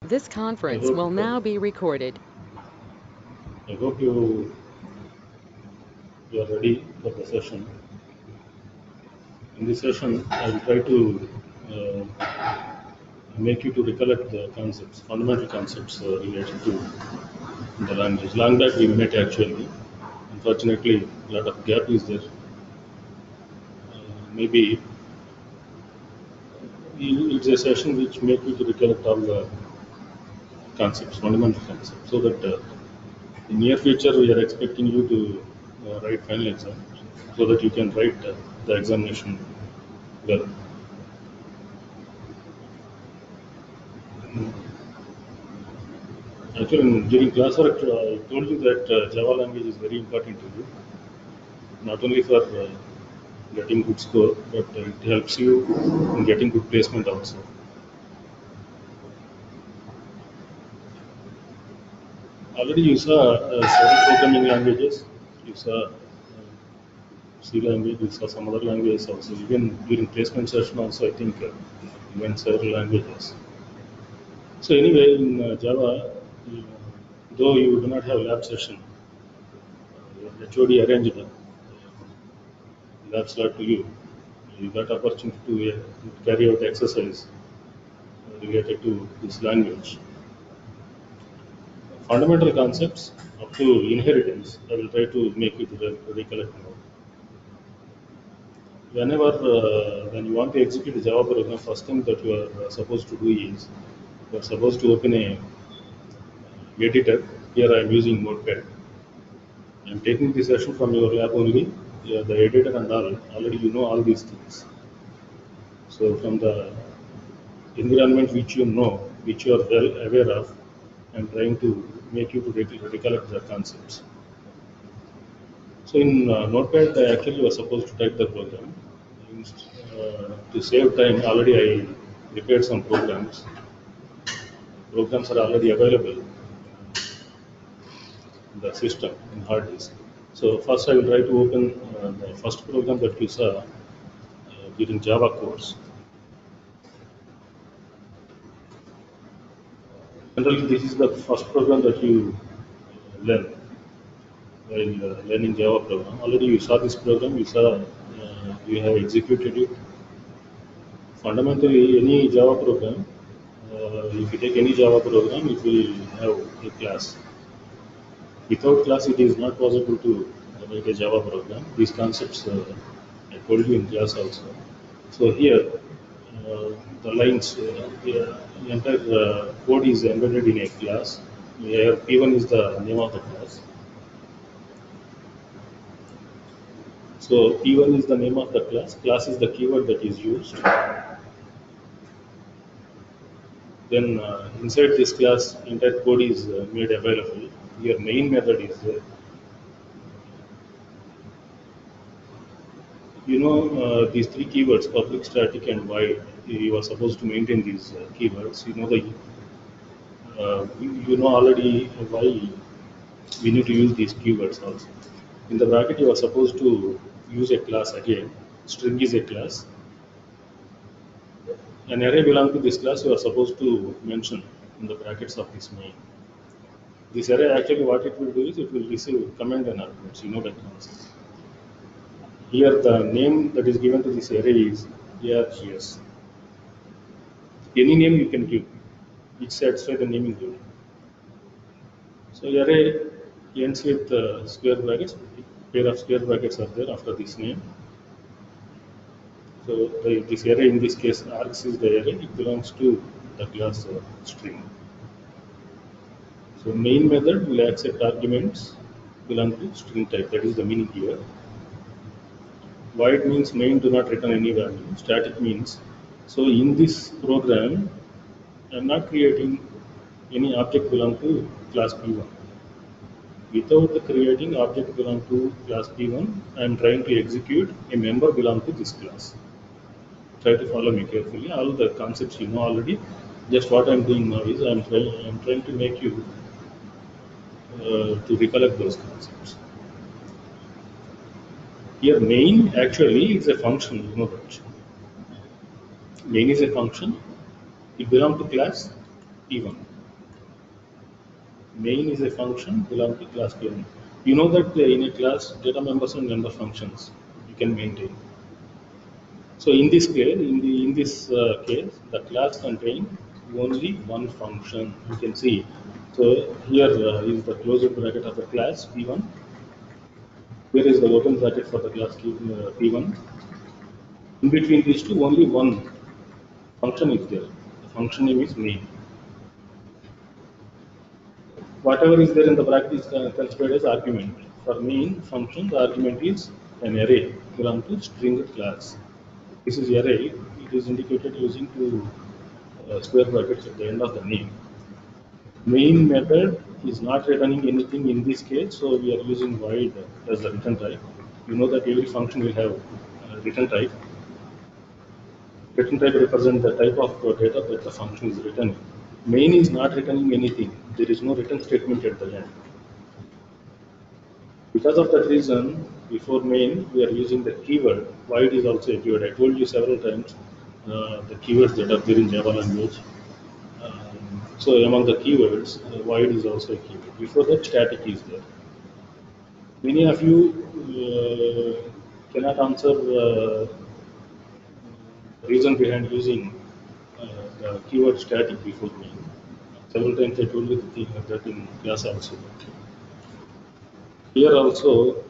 This I conference hope will now be recorded. I hope you are ready for the session. In this session, I will try to make you to recollect the concepts, fundamental concepts related to the language. Long back we met actually. Unfortunately, a lot of gap is there. Maybe it's a session which make you to recollect all the concepts, fundamental concepts, so that in near future we are expecting you to write final exam, so that you can write the examination well. Actually, during class work, I told you that Java language is very important to you, not only for getting good score, but it helps you in getting good placement also. Already you saw several programming languages, you saw C language, you saw some other languages also. Even during placement session also, I think you went several languages. So anyway, in Java, though you do not have lab session, your HOD arranged lab slot to you. You got opportunity to carry out exercise related to this language. Fundamental concepts up to inheritance, I will try to make you to recollect now. Whenever, when you want to execute a Java program, first thing that you are supposed to do is, you are supposed to open a editor. Here I am using Notepad. I am taking this session from your lab only. Yeah, the editor and all, already you know all these things. So from the environment which you know, which you are well aware of, I am trying to make you to recollect the concepts. So in Notepad, I actually was supposed to type the program. To save time, already I prepared some programs. Programs are already available in the system in hard disk. So first I will try to open the first program that you saw during Java course. Generally, this is the first program that you learn while learning Java program. Already you saw this program, you have executed it. Fundamentally, any Java program, if you take any Java program, it will have a class. Without class, it is not possible to write a Java program. These concepts I told you in class also. So here, the lines, the entire code is embedded in a class. Here, P1 is the name of the class. So P1 is the name of the class. Class is the keyword that is used. Then inside this class, entire code is made available. Your main method is these three keywords, public, static, and void. You are supposed to maintain these keywords. You know already why we need to use these keywords also. In the bracket, you are supposed to use a class again. String is a class. An array belongs to this class. You are supposed to mention in the brackets of this main. This array actually what it will do is it will receive command and arguments. You know that concept. Here the name that is given to this array is args. Any name you can give, which satisfies the naming rule. So array ends with square brackets. Pair of square brackets are there after this name. So this array in this case args is the array. It belongs to the class string. So main method will accept arguments belong to string type. That is the meaning here. Void means main do not return any value. Static means, so in this program, I am not creating any object belong to class P1. Without creating object belong to class P1, I am trying to execute a member belong to this class. Try to follow me carefully. All the concepts you know already. Just what I am doing now is I am trying to make you to recollect those concepts. Here main actually is a function, you know that. Main is a function. It belongs to class P1. Main is a function belong to class P1. You know that in a class, data members and member functions you can maintain. So in this case, case, the class contains only one function. You can see. So here is the closed bracket of the class P1. Here is the open bracket for the class P1. In between these two, only one function is there. The function name is main. Whatever is there in the bracket is considered as argument. For main function, the argument is an array belong to string class. This is array. It is indicated using two square brackets at the end of the name. Main method is not returning anything in this case, so we are using void as the return type. You know that every function will have return type. Return type represents the type of data that the function is returning. Main is not returning anything. There is no return statement at the end. Because of that reason, before main, we are using the keyword. Void is also a keyword. I told you several times the keywords that are there in Java language. So among the keywords, void is also a keyword. Before that, static is there. Many of you cannot answer reason behind using the keyword static before main. Several times I told you that in class also. Here also,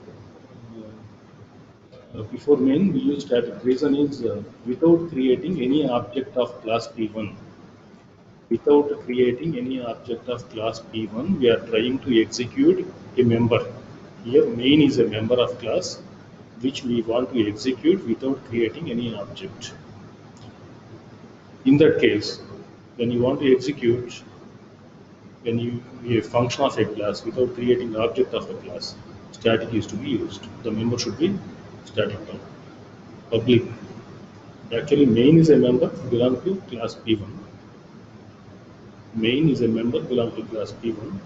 before main, we use static. Reason is without creating any object of class P1. Without creating any object of class P1, we are trying to execute a member. Here, main is a member of class which we want to execute without creating any object. In that case, when you want to execute, when you a function of a class without creating the object of a class, static is to be used. The member should be static type. Public. Actually, main is a member belong to class P1. Main is a member belong to class P1.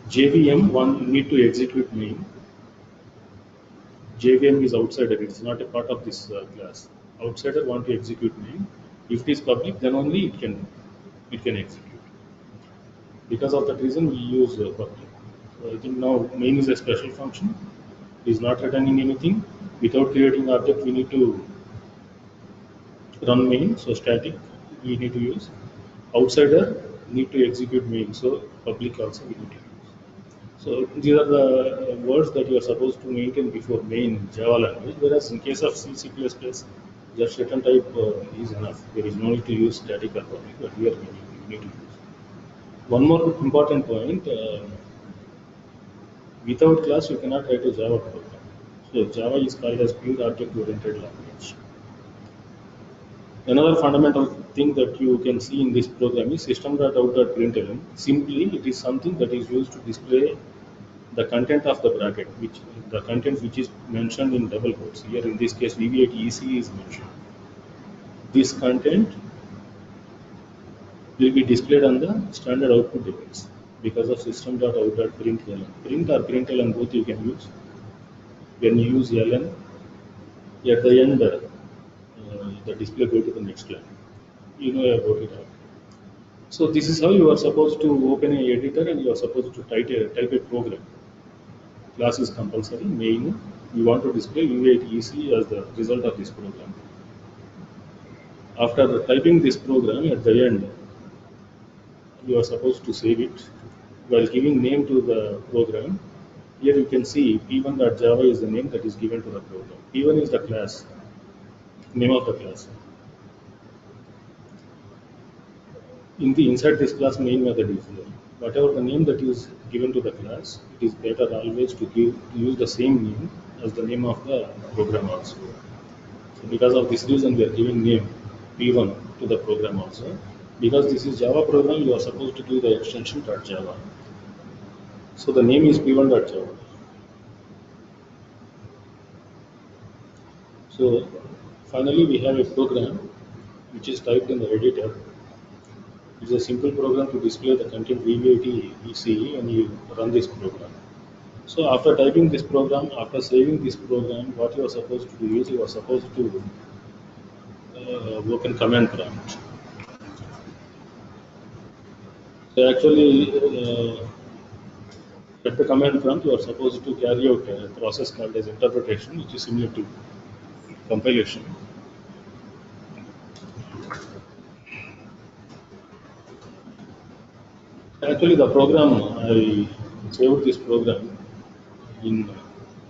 JVM one need to execute main. JVM is outsider, it is not a part of this class. Outsider want to execute main. If it is public, then only it can execute. Because of that reason, we use public. So I think now main is a special function. It is not returning anything. Without creating object, we need to run main. So static, we need to use. Outsider need to execute main. So public also we need to use. So these are the words that you are supposed to maintain before main Java language. Whereas in case of C, C++, just return type is enough. There is no need to use static or public, but here we need to use. One more important point, without class you cannot write a Java program. So Java is called as pure object-oriented language. Another fundamental thing that you can see in this program is system.out.println. Simply, it is something that is used to display the content of the bracket, the content which is mentioned in double quotes. Here in this case, VB8EC is mentioned. This content will be displayed on the standard output device because of system.out.println. Print or println both you can use. When you use ln, at the end the display go to the next line. You know about it. So this is how you are supposed to open an editor and you are supposed to type a program. Class is compulsory. Main, we want to display VB8EC as the result of this program. After typing this program, at the end, you are supposed to save it. While giving name to the program, here you can see p1.java is the name that is given to the program. P1 is the class, name of the class. Inside this class, main method is there. Whatever the name that is given to the class, it is better always to use the same name as the name of the program also. So because of this reason, we are giving name P1 to the program also. Because this is Java program, you are supposed to do the extension .java. So the name is p1.java. So finally, we have a program which is typed in the editor. It's a simple program to display the content VB8EC and you run this program. So after typing this program, after saving this program, what you are supposed to do is you are supposed to open command prompt. Actually, at the command prompt, you are supposed to carry out a process called as interpretation, which is similar to compilation. Actually, the program, I saved this program in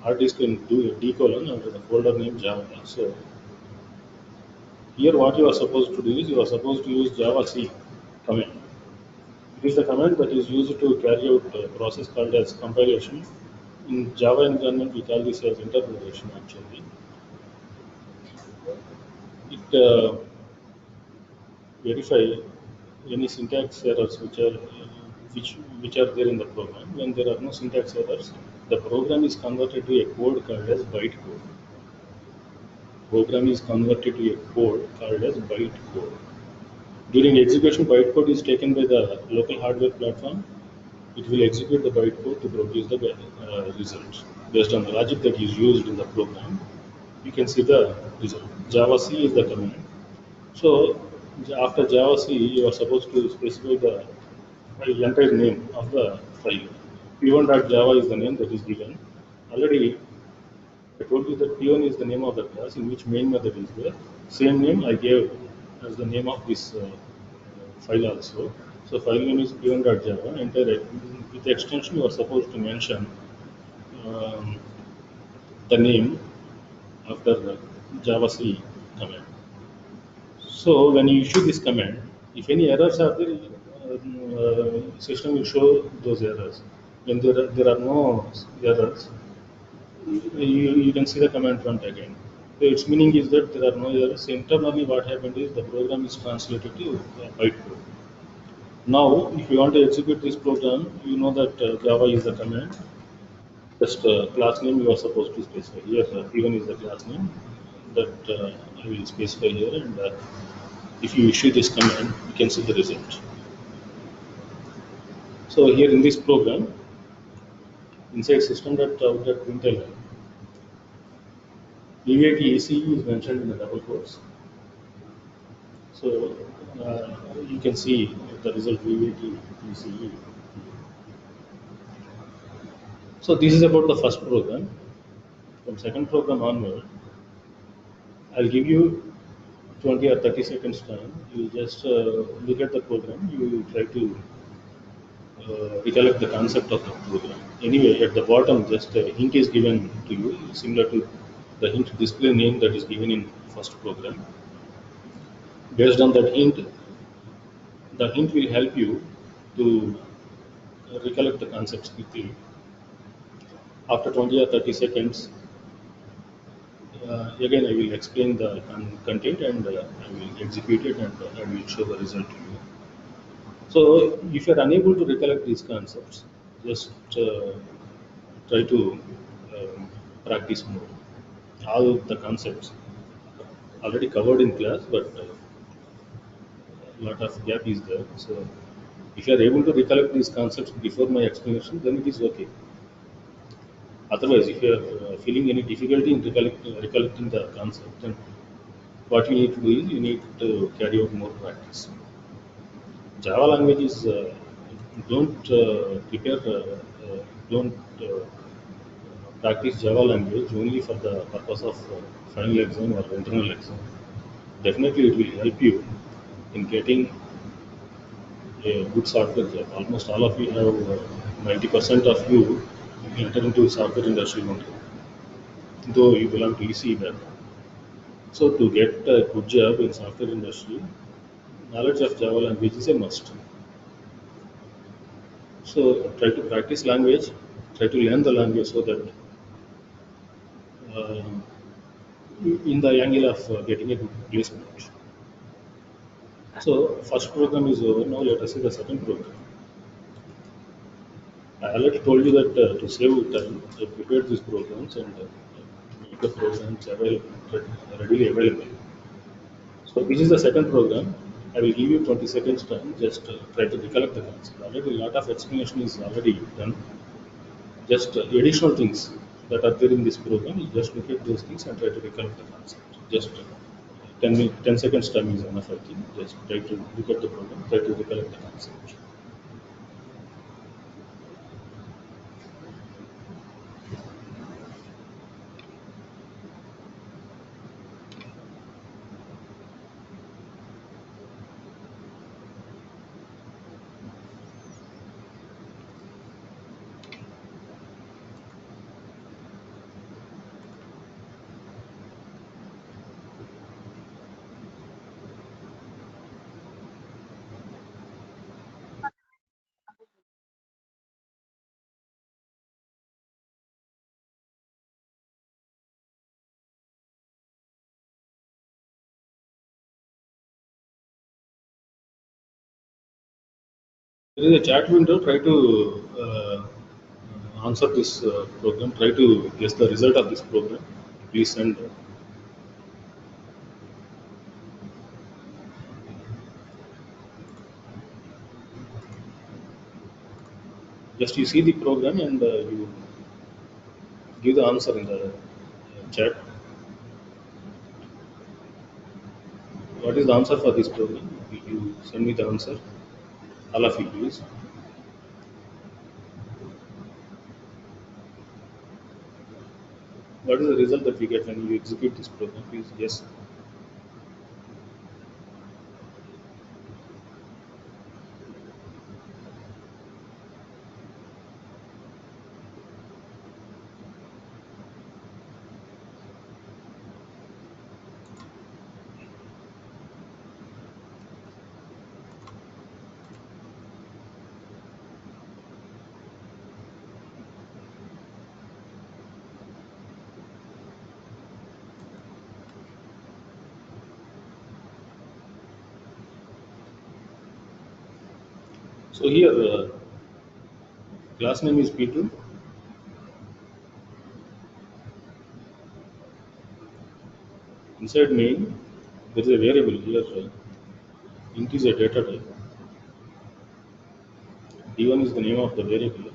hard disk in D colon under the folder name Java. So here what you are supposed to do is you are supposed to use Java C command. It is the command that is used to carry out a process called as compilation. In Java environment, we call this as interpretation actually. It verify any syntax errors which are there in the program. When there are no syntax errors, the program is converted to a code called as bytecode. Program is converted to a code called as bytecode. During execution, bytecode is taken by the local hardware platform. It will execute the bytecode to produce the result. Based on the logic that is used in the program, you can see the result. Java C is the command. So after Java C, you are supposed to specify the entire name of the file. P1.java is the name that is given. Already I told you that P1 is the name of the class in which main method is there. Same name I gave as the name of this file also. So file name is P1.java. Enter with the extension you are supposed to mention um, the name after the Java C command. So when you issue this command, if any errors are there, system will show those errors. When there are no errors, you can see the command prompt again. So its meaning is that there are no errors. Internally, what happened is the program is translated to bytecode. Now, if you want to execute this program, you know that Java is the command. Just class name you are supposed to specify. Here, even is the class name that I will specify here, and if you issue this command, you can see the result. So here in this program, inside system.out.println, EVATECE is mentioned in the double quotes. So you can see the result EVATECE. So this is about the first program. From second program onward, I'll give you 20 or 30 seconds time. You just look at the program. You try to recollect the concept of the program. Anyway, at the bottom, just a hint is given to you, similar to the hint display name that is given in first program. Based on that hint, the hint will help you to recollect the concepts quickly. After 20 or 30 seconds, again I will explain the content and I will execute it and I will show the result to you. So if you are unable to recollect these concepts, just try to practice more. All the concepts already covered in class, but a lot of gap is there. So if you are able to recollect these concepts before my explanation, then it is okay. Otherwise, if you are feeling any difficulty in recollecting the concept, then what you need to do is you need to carry out more practice. Java language is don't don't practice Java language only for the purpose of final exam or internal exam. Definitely, it will help you in getting a good software job. Almost all of you have 90% of you enter into software industry only, though you belong to ECE background. So to get a good job in software industry, knowledge of Java language is a must. So try to practice language, try to learn the language so that uh, in the angle of getting a good placement. So first program is over. Now let us see the second program. I already told you that to save time, I prepared these programs and make the programs readily available. So this is the second program. I will give you 20 seconds time. Just try to recollect the concept. Already a lot of explanation is already done. Just additional things that are there in this program. You just look at those things and try to recollect the concept. Just 10 seconds time is enough, I think. Just try to look at the program, try to recollect the concept. There is a chat window. Try to answer this program. Try to guess the result of this program. Please send. Just you see the program and you give the answer in the chat. What is the answer for this program? You send me the answer. All of you, please. What is the result that we get when you execute this program? Please, yes. So here, class name is P2. Inside main, there is a variable here. Int is a data type. D1 is the name of the variable.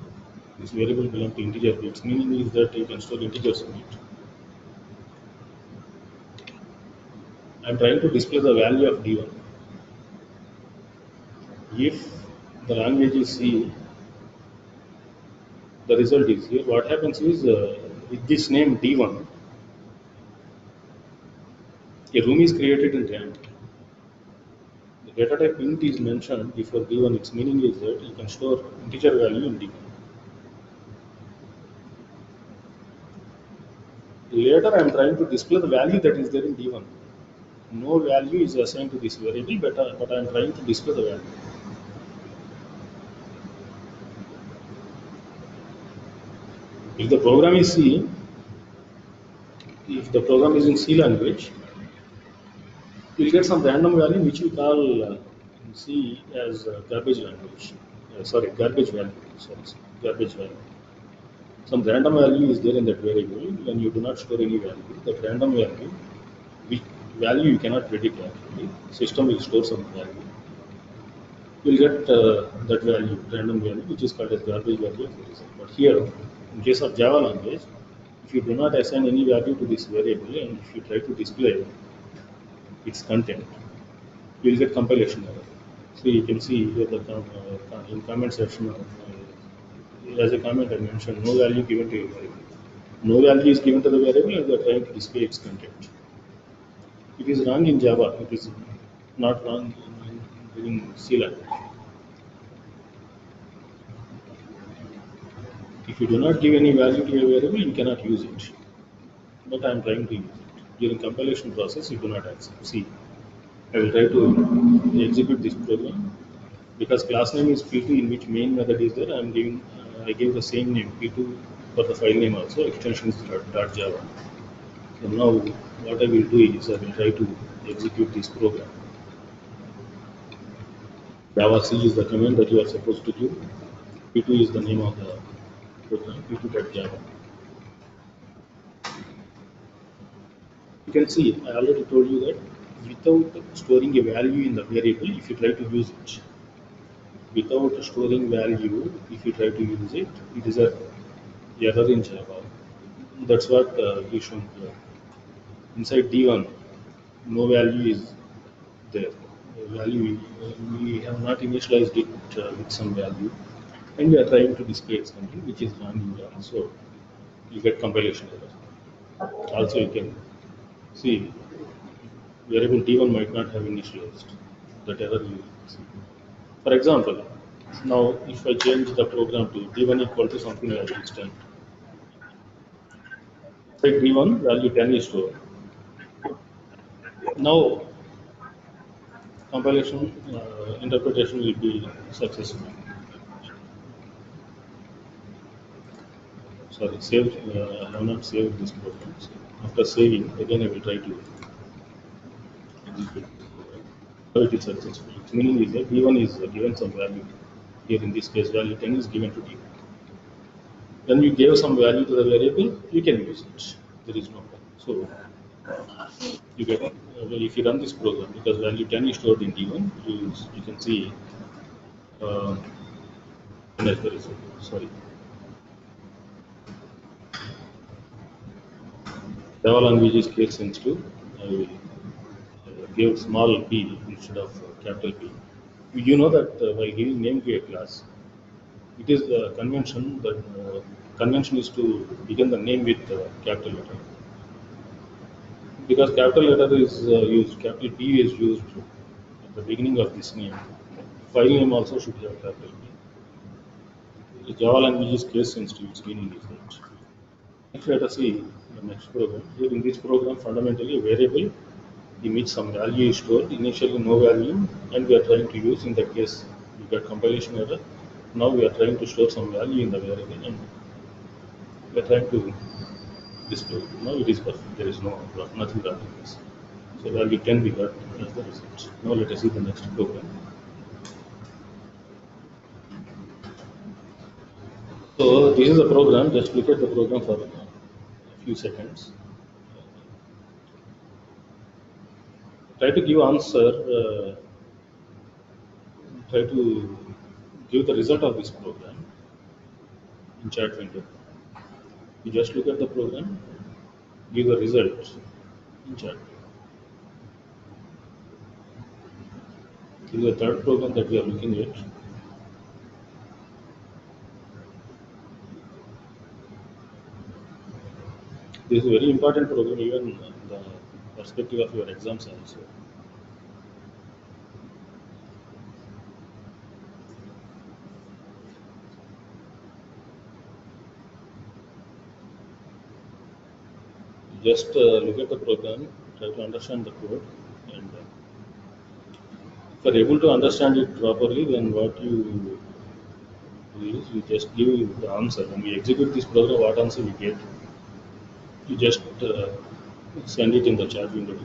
This variable belongs to integer. Its meaning is that you can store integers in it. I am trying to display the value of D1. If the language is C, the result is here. What happens is with this name D1, a room is created in RAM. The data type int is mentioned before D1. Its meaning is that you can store integer value in D1. Later, I am trying to display the value that is there in D1. No value is assigned to this variable, but I am trying to display the value. If the program is C, if the program is in C language, you will get some random value which we call in C as garbage language. Sorry, garbage value. Sorry, garbage value. Some random value is there in that variable. When you do not store any value, that random value, which value you cannot predict actually, system will store some value. You will get that value, random value, which is called as garbage value of the result. But here, in case of Java language, if you do not assign any value to this variable and if you try to display its content, you will get compilation error. So you can see here the in comment section, as a comment I mentioned, no value given to a variable. No value is given to the variable and we are trying to display its content. It is wrong in Java. It is not wrong in C language. If you do not give any value to a variable, you cannot use it. But I am trying to use it. During compilation process, you do not accept. See, I will try to execute this program. Because class name is P2 in which main method is there, I gave the same name P2 for the file name also, extension is .java. So now what I will do is I will try to execute this program. Java C is the command that you are supposed to give. P2 is the name of the program, P2.java. You can see, I already told you that without storing a value in the variable, if you try to use it, without storing value, if you try to use it, it is a error in Java. That's what we shown here. Inside D1, no value is there. The value we have not initialized it with some value, and we are trying to display something which is wrong in Java. So you get compilation error. Also, you can see variable D1 might not have initialized. That error you see. For example, now if I change the program to D1 equal to something like this time, take D1 value 10 is stored. Now compilation interpretation will be successful. Sorry, saved. I have not saved this program. So after saving, again I will try to execute this program. So it is successful. Its meaning is that D1 is given some value. Here in this case, value 10 is given to D1. When you gave some value to the variable, you can use it. There is no problem. So you get well, if you run this program, because value 10 is stored in D1, you can see uh, that's the result. Sorry. Java language is case sensitive. I will give small p instead of capital P. You know that while giving name to a class, it is the convention is to begin the name with capital letter, because capital letter is used, capital P is used at the beginning of this name. File name also should have capital P. The Java language is case sensitive. Its meaning is that. Next, let us see the next program. Here in this program, fundamentally a variable in which some value is stored. Initially no value, and we are trying to use, in that case we got compilation error. Now we are trying to store some value in the variable, and we are trying to display. Now it is perfect. There is nothing wrong with this. So value 10 we got as the result. Now let us see the next program. So this is the program. Just look at the program for a few seconds. Try to give answer. Try to give the result of this program in chat window. You just look at the program, give the result in chat. This is the third program that we are looking at. This is a very important program, even in the perspective of your exams also. Just look at the program, try to understand the code, and if you are able to understand it properly, then what you do is you just give the answer. When we execute this program, what answer we get, you just send it in the chat window.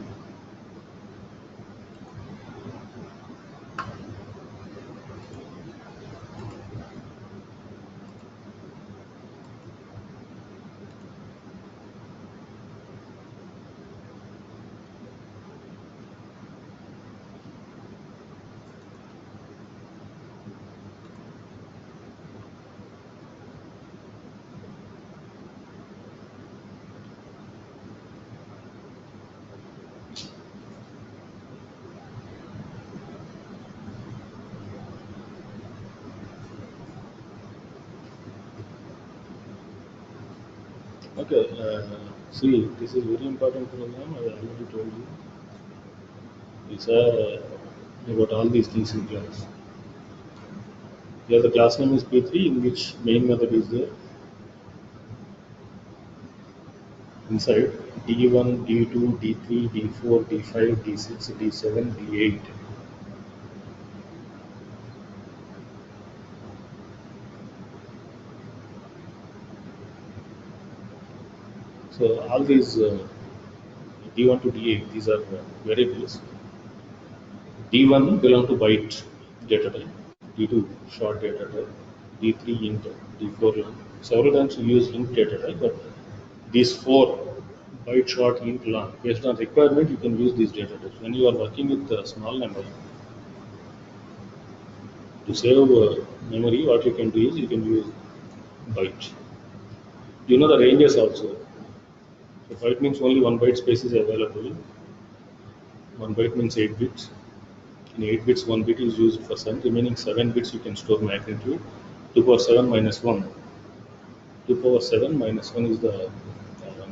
Okay, see, this is very important program. I already told you. These are about all these things in class. Here the class name is P3, in which main method is there. Inside D1, D2, D3, D4, D5, D6, D7, D8. So all these D1 to D8, these are variables. D1 belong to byte data type, D2 short data type, D3 int, D4 long. Several times we use int data type, but these four byte short int long, based on requirement, you can use these data types. When you are working with a small number, to save memory, what you can do is you can use byte. You know the ranges also. So byte means only 1 byte space is available. 1 byte means 8 bits. In 8 bits, 1 bit is used for sum. Remaining 7 bits you can store magnitude. 2 power 7 minus 1. 2 power 7 minus 1 is the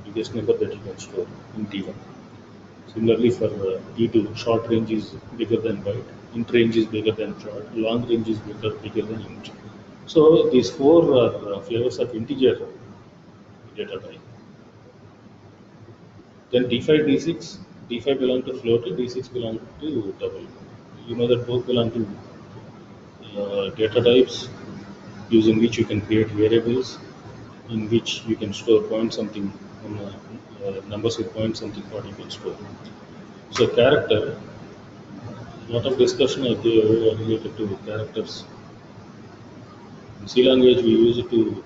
biggest number that you can store in D1. Similarly for D2, short range is bigger than byte. Int range is bigger than short. Long range is bigger than int. So these four are flavors of integer data type. Then D5, D6, D5 belong to floater, D6 belong to double. You know that both belong to data types using which you can create variables, in which you can store point something, numbers with point something what you can store. So character, lot of discussion I gave related to characters. In C language, we use it to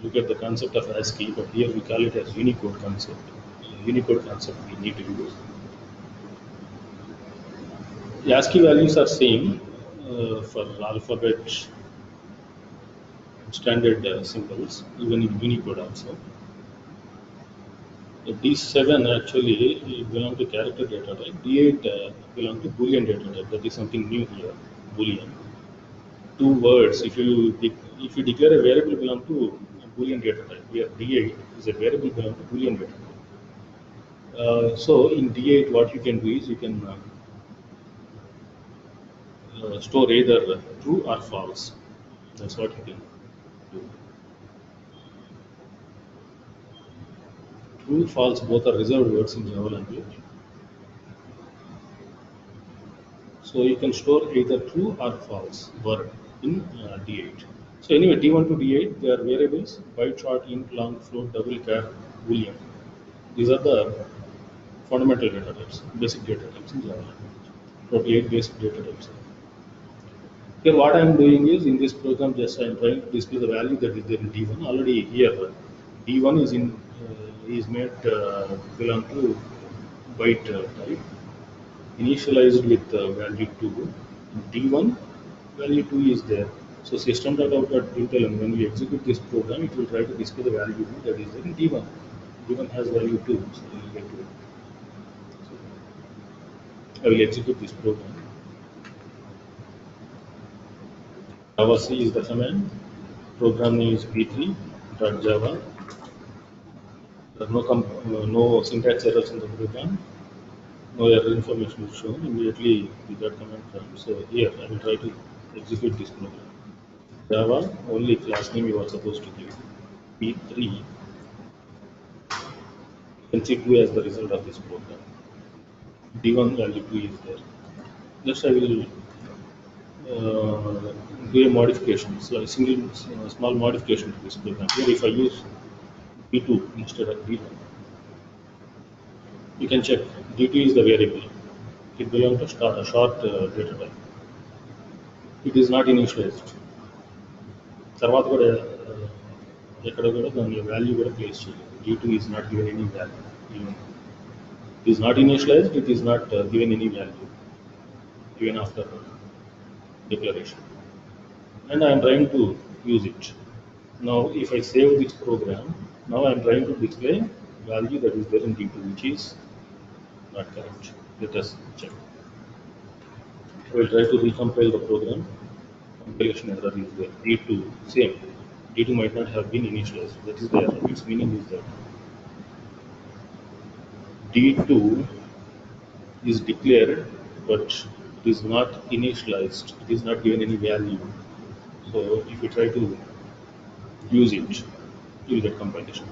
look at the concept of ASCII, but here we call it as Unicode concept. Unicode concept we need to use. The ASCII values are same for alphabet standard symbols, even in Unicode also. D7 actually belong to character data type. D8 belong to Boolean data type. That is something new here, Boolean. Two words. If you declare a variable belong to Boolean data type, here D8 is a variable belong to Boolean data type. So in D8, what you can do is you can store either true or false. That's what you can do. True, false, both are reserved words in Java language. So you can store either true or false word in D8. So anyway, D1 to D8, they are variables: byte, short, int, long, float, double, char, boolean. These are the fundamental data types, basic data types in Java language. Total 8 basic data types. Here what I am doing is in this program just I am trying to display the value that is there in D1. Already here D1 is made belong to byte type, initialized with value 2. D1 value 2 is there. So system.out.println, when we execute this program, it will try to display the value that is there in D1. D1 has value 2, so we will get to it. So I will execute this program. Java C is the command. Program name is p3.java. There are no syntax errors in the program. No error information is shown. Immediately we got command from. So here I will try to execute this program. Java only class name you are supposed to give. P3 consider as the result of this program. D1 value 2 is there. Just I will do a modification, so a single small modification to this program. Here, if I use D2 instead of D1, you can check D2 is the variable. It belongs to short data type. It is not initialized. తర్వాత కూడా ఎక్కడ కూడా దాని value కూడా place చేయలేదు. D2 is not given any value. It is not initialized, it is not given any value even after declaration. And I am trying to use it. Now if I save this program, now I am trying to display value that is there in D2, which is not correct. Let us check. I will try to recompile the program. Compilation error is there. D2, same. D2 might not have been initialized. That is the error. Its meaning is that D2 is declared, but it is not initialized. It is not given any value. So if you try to use it, you will get compilation.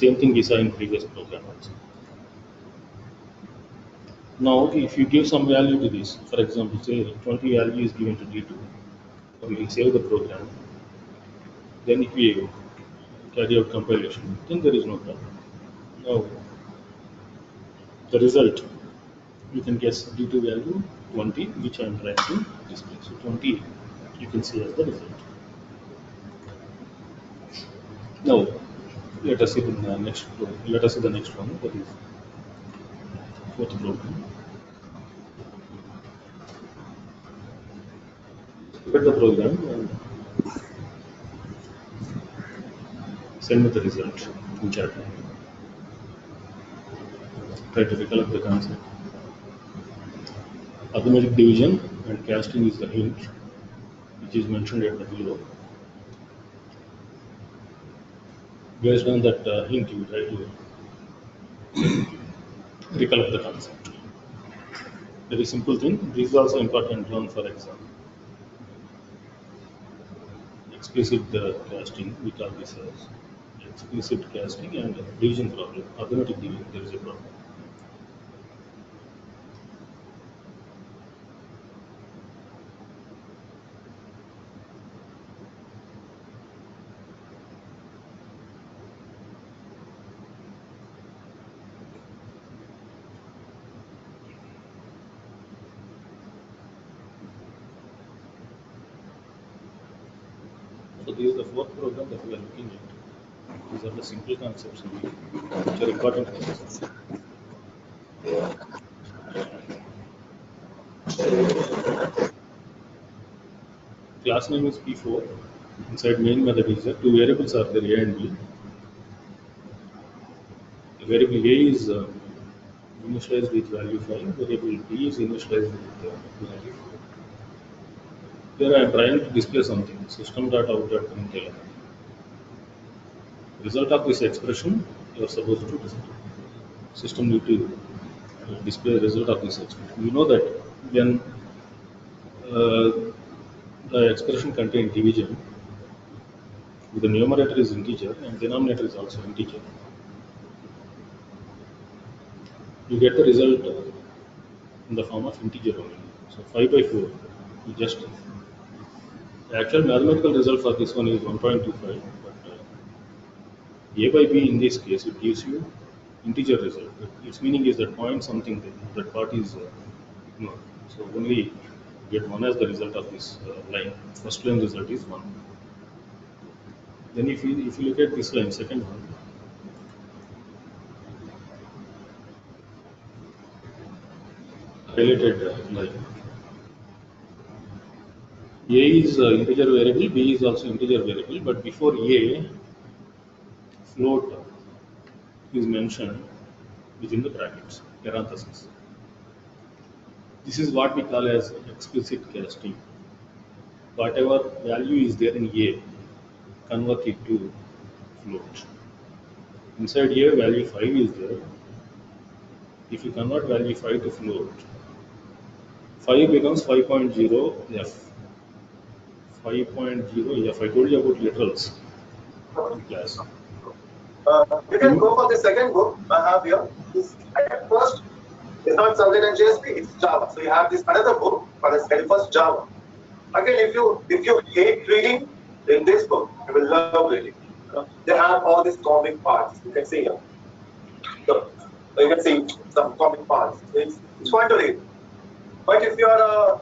Same thing we saw in previous program also. Now, if you give some value to this, for example, say 20 value is given to D2, we will save the program. Then if we carry out compilation, then there is no problem. Now, the result, you can guess D2 value 20, which I am trying to display. So 20, you can see as the result. Now, let us see the next program. Let us see the next one. That is fourth program. Look at the program and send me the result in chat. Try to recollect the concept. Arithmetic division and casting is the hint, which is mentioned at the below. Based on that hint, you try to recollect the concept. Very simple thing. This is also important one for exam. Explicit casting, we call this as explicit casting, and division problem. Arithmetic division, there is a problem. So this is the fourth program that we are looking at. These are the simple concepts which are important concepts. Class name is P4. Inside main method is there. Two variables are there, A and B. The variable A is initialized with value 5. Variable B is initialized with value 4. Here I am trying to display something. System.out.println. Result of this expression you are supposed to display. System need to display the result of this expression. You know that when the expression contains division, the numerator is integer and denominator is also integer. You get the result in the form of integer only. So 5 by 4, you just the actual mathematical result for this one is 1.25, but A by B in this case it gives you integer result. Its meaning is that point something that part is ignored. So only get 1 as the result of this line. First line result is 1. Then if you look at this line, second one, highlighted line. A is integer variable, B is also integer variable, but before A, float is mentioned within the brackets, parentheses. This is what we call as explicit casting. Whatever value is there in A, convert it to float. Inside A, value 5 is there. If you convert value 5 to float, 5 becomes 5.0 F. 5.0 F. I told you about literals in class. You can go for the second book I have here. This first is not Subject and JSP, it's Java. So you have this another book for the very first Java. Again, if you hate reading, in this book you will love reading. They have all these comic parts. You can see here. So you can see some comic parts. It's fun to read. But if you are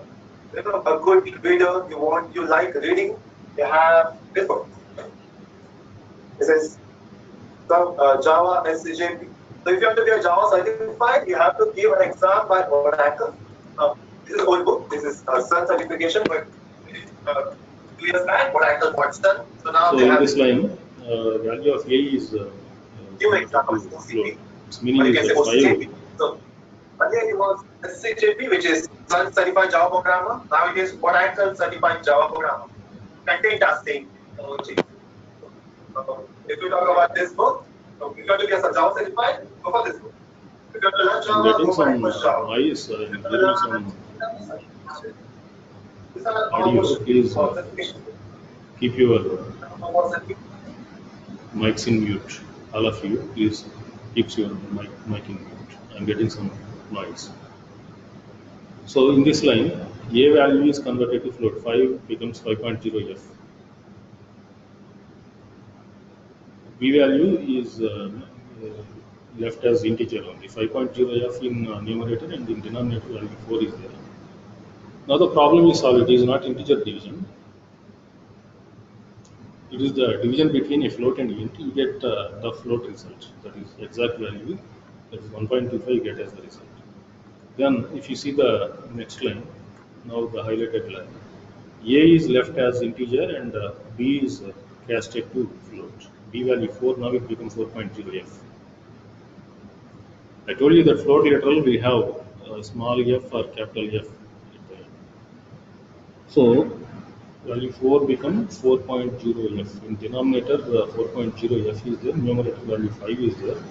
a good reader, you like reading, you have this book. This is Java SCJP. So if you want to be a Java certified, you have to give an exam by Oracle. This is old book. This is Sun certification, but 2 years back, Oracle was done. So now so they have this line, value of A is new examples. float. Its meaning is that 5. So earlier it was SCJP, which is Sun certified Java programmer. Now it is Oracle certified Java programmer. Content tasking. If you talk about this book, if you want to be a Java certified, go for this book. If you want to learn Java, go for English Java. Noise, getting some audio. Please keep your mics in mute. All of you, please keep your mic in mute. I'm getting some noise. So in this line, A value is converted to float. 5 becomes 5.0 F. B value is left as integer only. 5.0 F in numerator and in denominator value 4 is there. Now the problem is solved. It is not integer division. It is the division between a float and int. You get the float result. That is exact value. That is 1.25 you get as the result. Then if you see the next line, now the highlighted line, A is left as integer and B is casted to float. B value 4, now it becomes 4.0 F. I told you that float literal we have small f or capital F. So value 4 becomes 4.0 F. In denominator 4.0 F is there, numerator value 5 is there.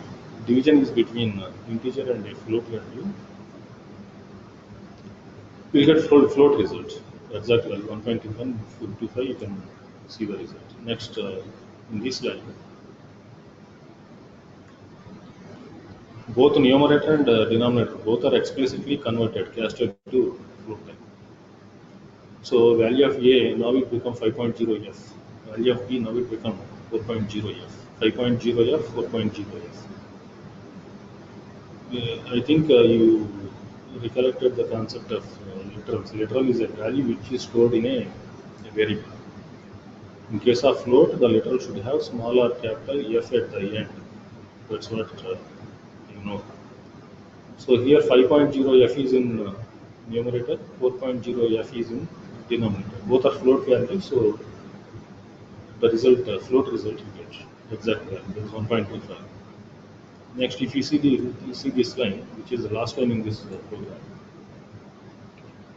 Division is between integer and a float value. We get float result. Exact value 1.25 you can see the result. Next in this line, both numerator and denominator both are explicitly converted, casted to float type. So value of A now it become 5.0 F. Value of B now it become 4.0 F. 5.0 F, 4.0 F. I think you recollected the concept of literals. Literal is a value which is stored in a variable. In case of float, the literal should have small or capital F at the end. That's what you know. So here 5.0 F is in numerator, 4.0 F is in denominator. Both are float values, so the result, float result you get exact value is 1.25. Next, if you see this line, which is the last line in this program,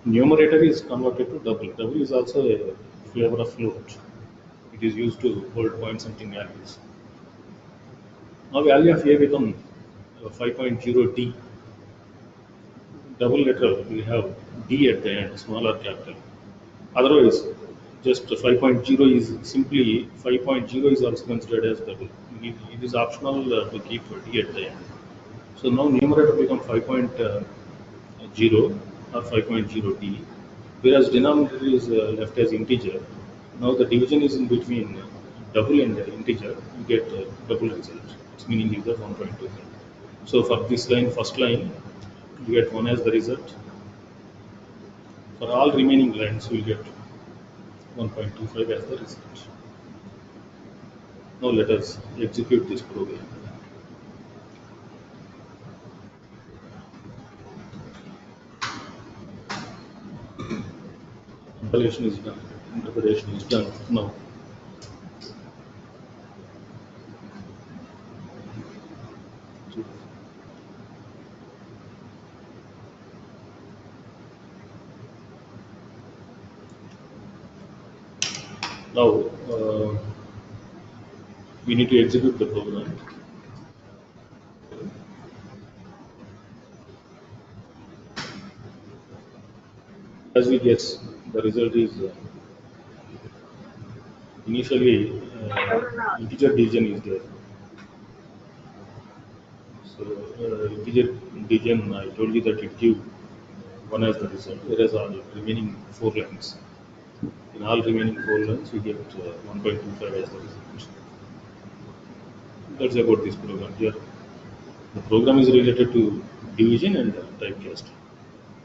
numerator is converted to double. Double is also a flavor of float. It is used to hold point something values. Now value of a become 5.0d. Double literal will have d at the end, small or capital. Otherwise, just 5.0 is simply 5.0 is also considered as double. It is optional to keep d at the end. So now numerator become 5.0 or 5.0d, whereas denominator is left as integer. Now the division is in between double and integer. You get double result. Its meaning is 1.25. So for this line, first line, you get 1 as the result. For all remaining lines, you will get 1.25 as the result. Now let us execute this program. Compilation is done. Interpretation is done. Now now we need to execute the program. As we guess, the result is initially integer division is there. So integer division, I told you that it gives 1 as the result, whereas all remaining 4 lines. In all remaining 4 lines, we get 1.25 as the result. That's about this program here. The program is related to division and typecast.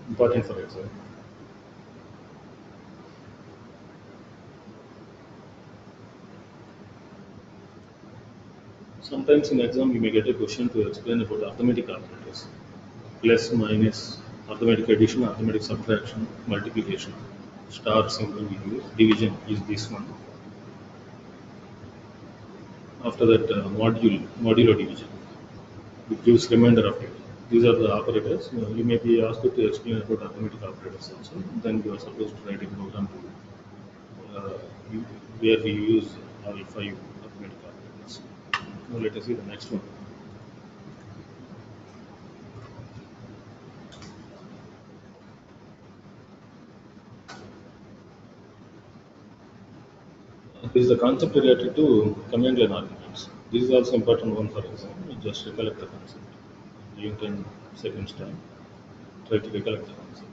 Important for exam. Sometimes in exam you may get a question to explain about arithmetic operators. Plus, minus, arithmetic addition, arithmetic subtraction, multiplication. Star symbol we use. Division is this one. After that, modulo division. It gives remainder of it. These are the operators. You may be asked to explain about arithmetic operators also. Then you are supposed to write a program to where we use all 5 arithmetic operators. Now let us see the next one. This is the concept related to command line arguments. This is also important one for example. Just recollect the concept. Give 10 seconds time. Try to recollect the concept.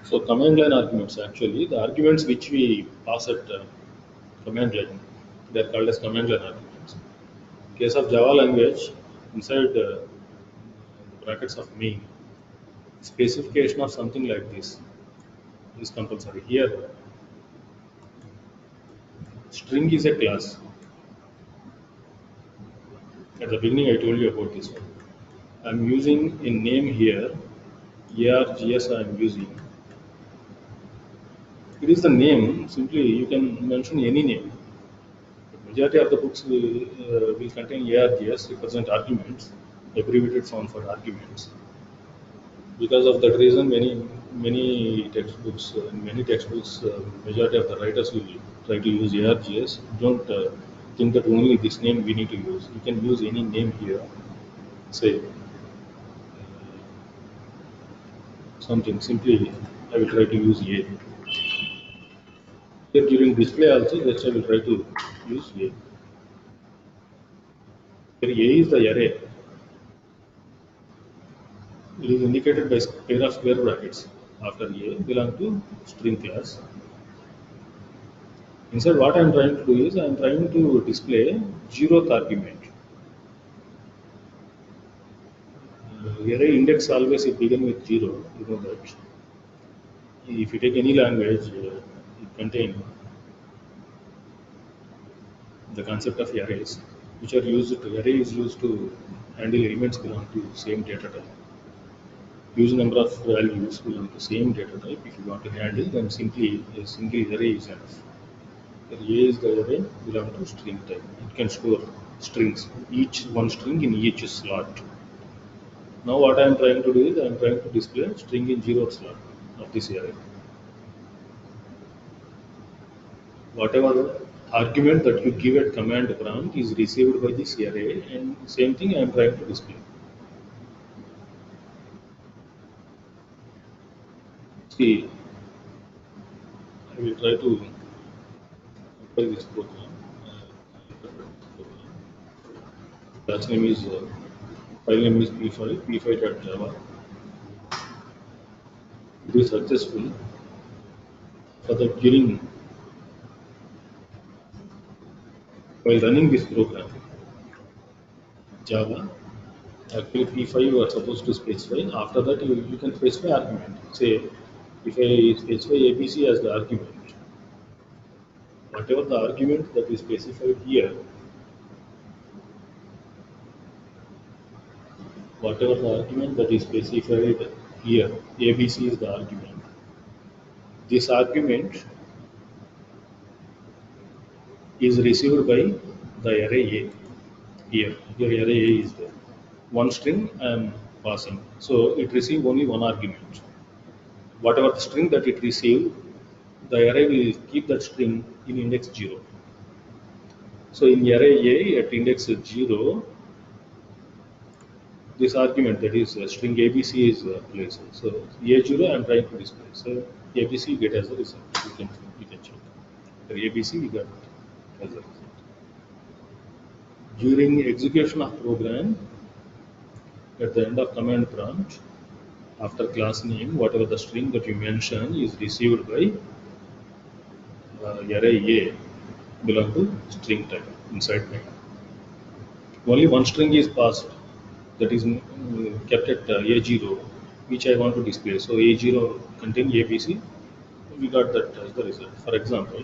So command line arguments, actually the arguments which we pass at command line, they are called as command line arguments. In case of Java language, inside the brackets of main, specification of something like this is compulsory. Here, string is a class. At the beginning I told you about this one. I am using a name here, args I am using. It is the name, simply you can mention any name. Majority of the books will contain args, represent arguments, abbreviated form for arguments. Because of that reason, many textbooks, majority of the writers will try to use args. Don't think that only this name we need to use. You can use any name here. Say something simply. I will try to use a. Here during display also, just I will try to use A. Here A is the array. It is indicated by pair of square brackets after A belong to string class. Inside what I am trying to do is I am trying to display zeroth argument. Array index always it begin with 0. You know that. If you take any language, it contain the concept of arrays, which are used. Array is used to handle elements belong to same data type. Huge number of values belong to same data type. If you want to handle, then simply a single array is enough. The A is the array belong to string type. It can store strings, each one string in each slot. Now what I am trying to do is I am trying to display string in 0th slot of this array. Whatever argument that you give at command prompt is received by this array, and same thing I am trying to display. See, I will try to compile this program. Class name is file name is p5 p5.java. It is successful. For the during while running this program, Java actually p5 you are supposed to specify. After that, you can specify argument. Say, if I specify ABC as the argument, whatever the argument that is specified here, whatever the argument that is specified here, ABC is the argument. This argument is received by the array A. Here, array A is there. One string I am passing. So it receives only one argument. Whatever the string that it receives, the array will keep that string in index 0. So in array A at index 0, this argument that is string ABC is placed. So A0 I am trying to display. So ABC you get as a result. You can check. For ABC we got as a result. During execution of program, at the end of command prompt, after class name, whatever the string that you mention is received by array A belong to string type inside main. Only one string is passed, that is kept at A0, which I want to display. So A0 contain ABC, we got that as the result. For example,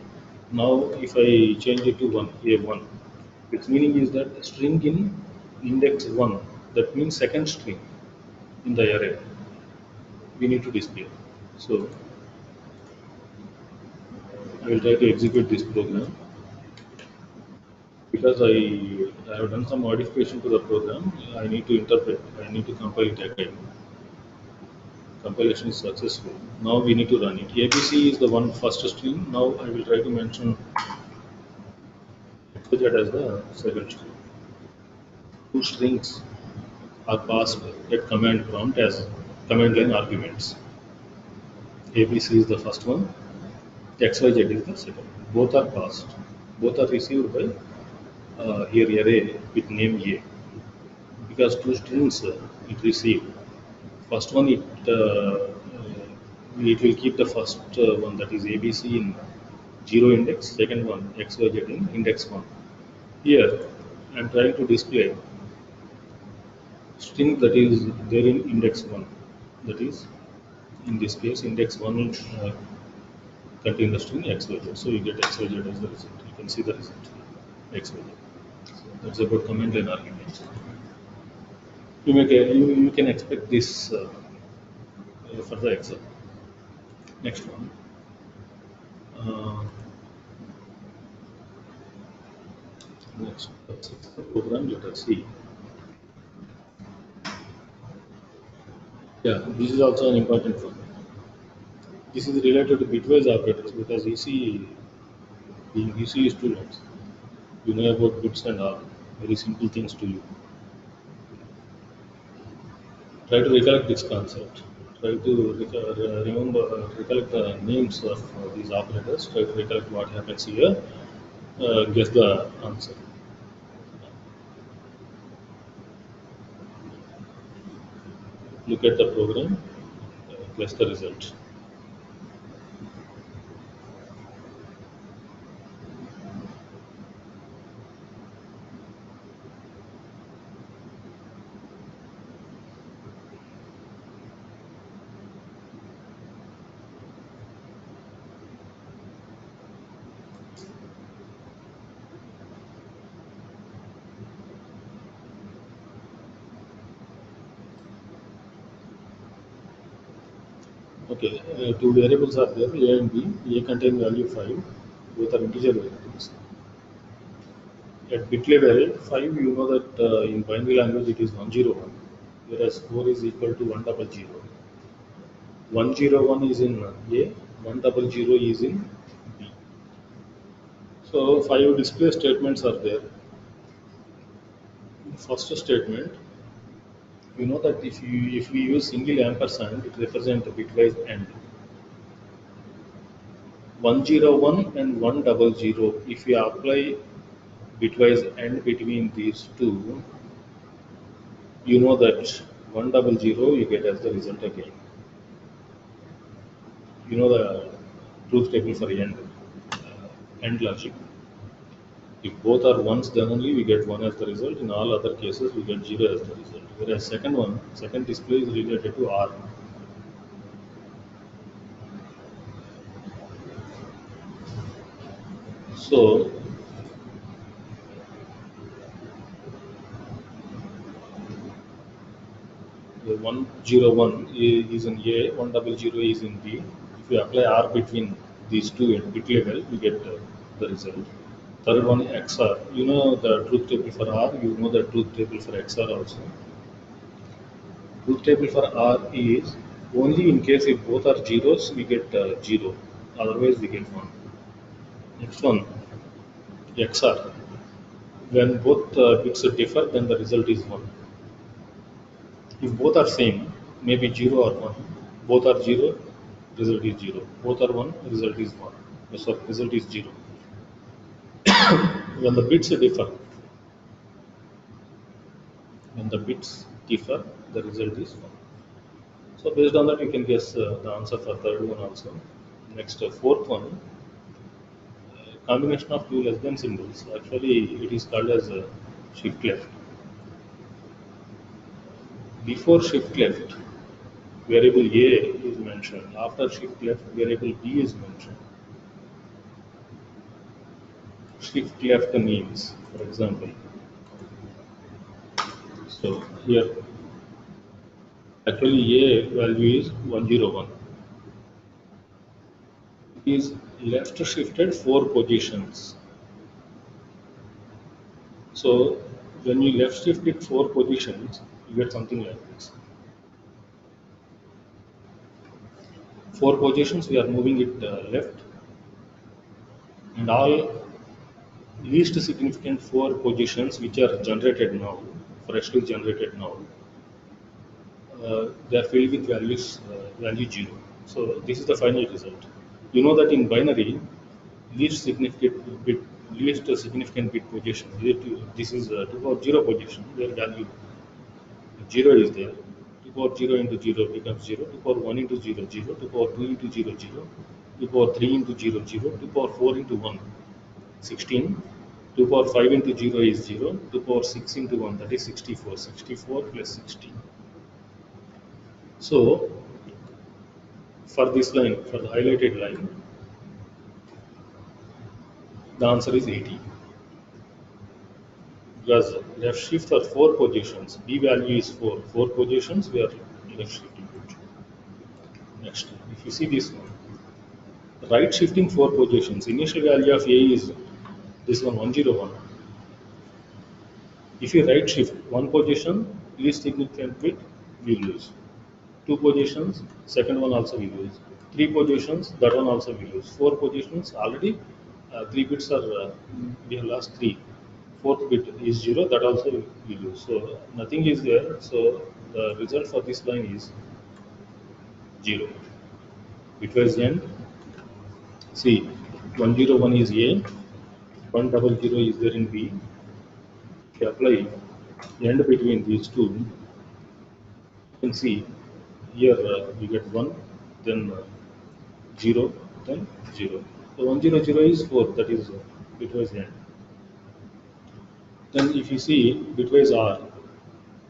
now if I change it to 1, A1, its meaning is that string in index 1, that means second string in the array, we need to display. So I will try to execute this program. Because I have done some modification to the program, I need to interpret, I need to compile it again. Compilation is successful. Now we need to run it. ABC is the one first string. Now I will try to mention that as the second string. Two strings are passed at command prompt as command line arguments. ABC is the first one, XYZ is the second. Both are passed. Both are received by here array with name A. Because two strings it received. First one it will keep the first one, that is ABC in 0 index. Second one XYZ in index 1. Here I am trying to display string that is there in index 1. That is in this case index 1 contain the string XYZ. So you get XYZ as the result. You can see the result XYZ. So that's about command line arguments. You can expect this for the exam. Next one. Next program, let us see. Yeah, this is also an important one. This is related to bitwise operators because being ECE students, you know about bits and all, very simple things to you. Try to recollect this concept. Try to recollect the names of these operators. Try to recollect what happens here. Guess the answer. Look at the program. Guess the result. Okay, two variables are there, A and B. A contain value 5, both are integer variables. At bit level, 5, you know that in binary language it is 101, whereas 4 is equal to 100. 101 is in A, 100 is in B. So 5 display statements are there. First statement, you know that if we use single ampersand, it represents bitwise AND. 101 and 100, if we apply bitwise AND between these two, you know that 100 you get as the result again. You know the truth table for AND logic. If both are ones, then only we get 1 as the result. In all other cases, we get 0 as the result. Whereas second display is related to R. So the 101 is in A, 100 is in B. If we apply R between these two at bit level, we get the result. Third one, XR. You know the truth table for R, you know the truth table for XR also. Truth table for R is only in case if both are zeros, we get 0. Otherwise, we get 1. Next one, XR. When both bits differ, then the result is 1. If both are same, maybe 0 or 1, both are 0, result is 0. Both are 1, result is 1. So result is 0. When the bits differ, the result is 1. So based on that, you can guess the answer for third one also. Next, fourth one, combination of two less than symbols. Actually, it is called as shift left. Before shift left, variable A is mentioned. After shift left, variable B is mentioned. Shift left means, for example, so here actually A value is 101. Is left shifted 4 positions. So when you left shift it 4 positions, you get something like this. 4 positions we are moving it left, and all least significant 4 positions which are generated now, freshly generated now, they are filled with value 0. So this is the final result. You know that in binary, least significant bit position. This is 2 power 0 position where value 0 is there. 2 power 0 into 0 becomes 0. 2 power 1 into 0, 0. 2 power 2 into 0, 0. 2 power 3 into 0, 0. 2 power 4 into 1, 16. 2 power 5 into 0 is 0. 2 power 6 into 1, that is 64. 64 plus 16. So for this line, for the highlighted line, the answer is 80. Because left shift are 4 positions. B value is 4. 4 positions we are left shifting it. Next, if you see this one, right shifting 4 positions. Initial value of A is this one 101. If you right shift 1 position, least significant bit, we lose. 2 positions, second one also we lose. 3 positions, that one also we lose. 4 positions, already 3 bits are, we have lost 3. Fourth bit is 0, that also we lose. So nothing is there. So the result for this line is 0. Bitwise end, see 101 is A, 100 is there in B. If you apply end between these two, you can see here we get 1, then 0, then 0. So 100 is 4, that is bitwise end. Then if you see bitwise R,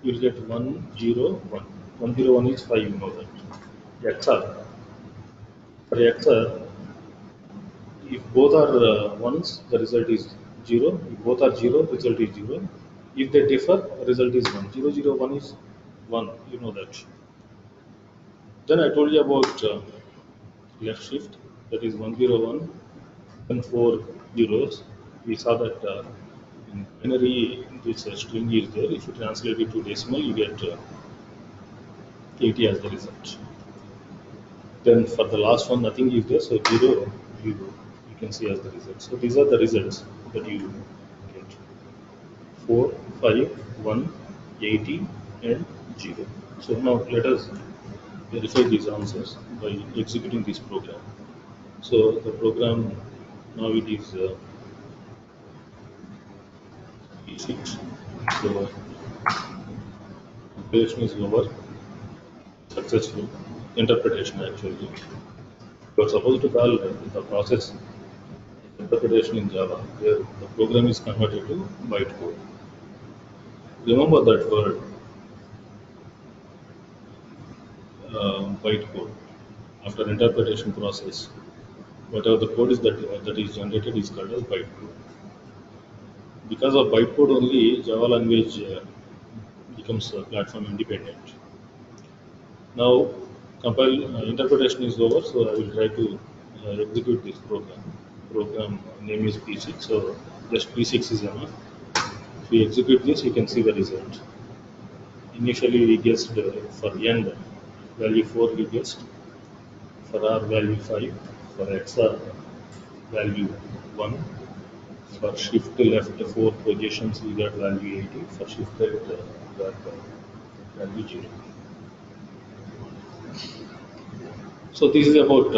you will get 101. 101 is 5, you know that. XR. For XR, if both are ones, the result is 0. If both are 0, result is 0. If they differ, result is 1. 001 is 1, you know that. Then I told you about left shift, that is 101 and 4 zeros. We saw that in binary, this string is there. If you translate it to decimal, you get 80 as the result. Then for the last one, nothing is there, so 0, you can see as the result. So these are the results that you get: 4, 5, 1, 80, and 0. So now let us verify these answers by executing this program. So the program now it is E6. So operation is over, successful interpretation actually. You are supposed to call the process interpretation in Java, where the program is converted to bytecode. Remember that word, bytecode. After interpretation process, whatever the code is that is generated is called as bytecode. Because of bytecode only, Java language becomes platform independent. Now, compile interpretation is over, so I will try to execute this program. Program name is P6, so just P6 is enough. If we execute this, you can see the result. Initially, we guessed for end value 4, we guessed. For R, value 5. For XR, value 1. For shift left 4 positions, we got value 80. For shift right, we got value 0. So this is about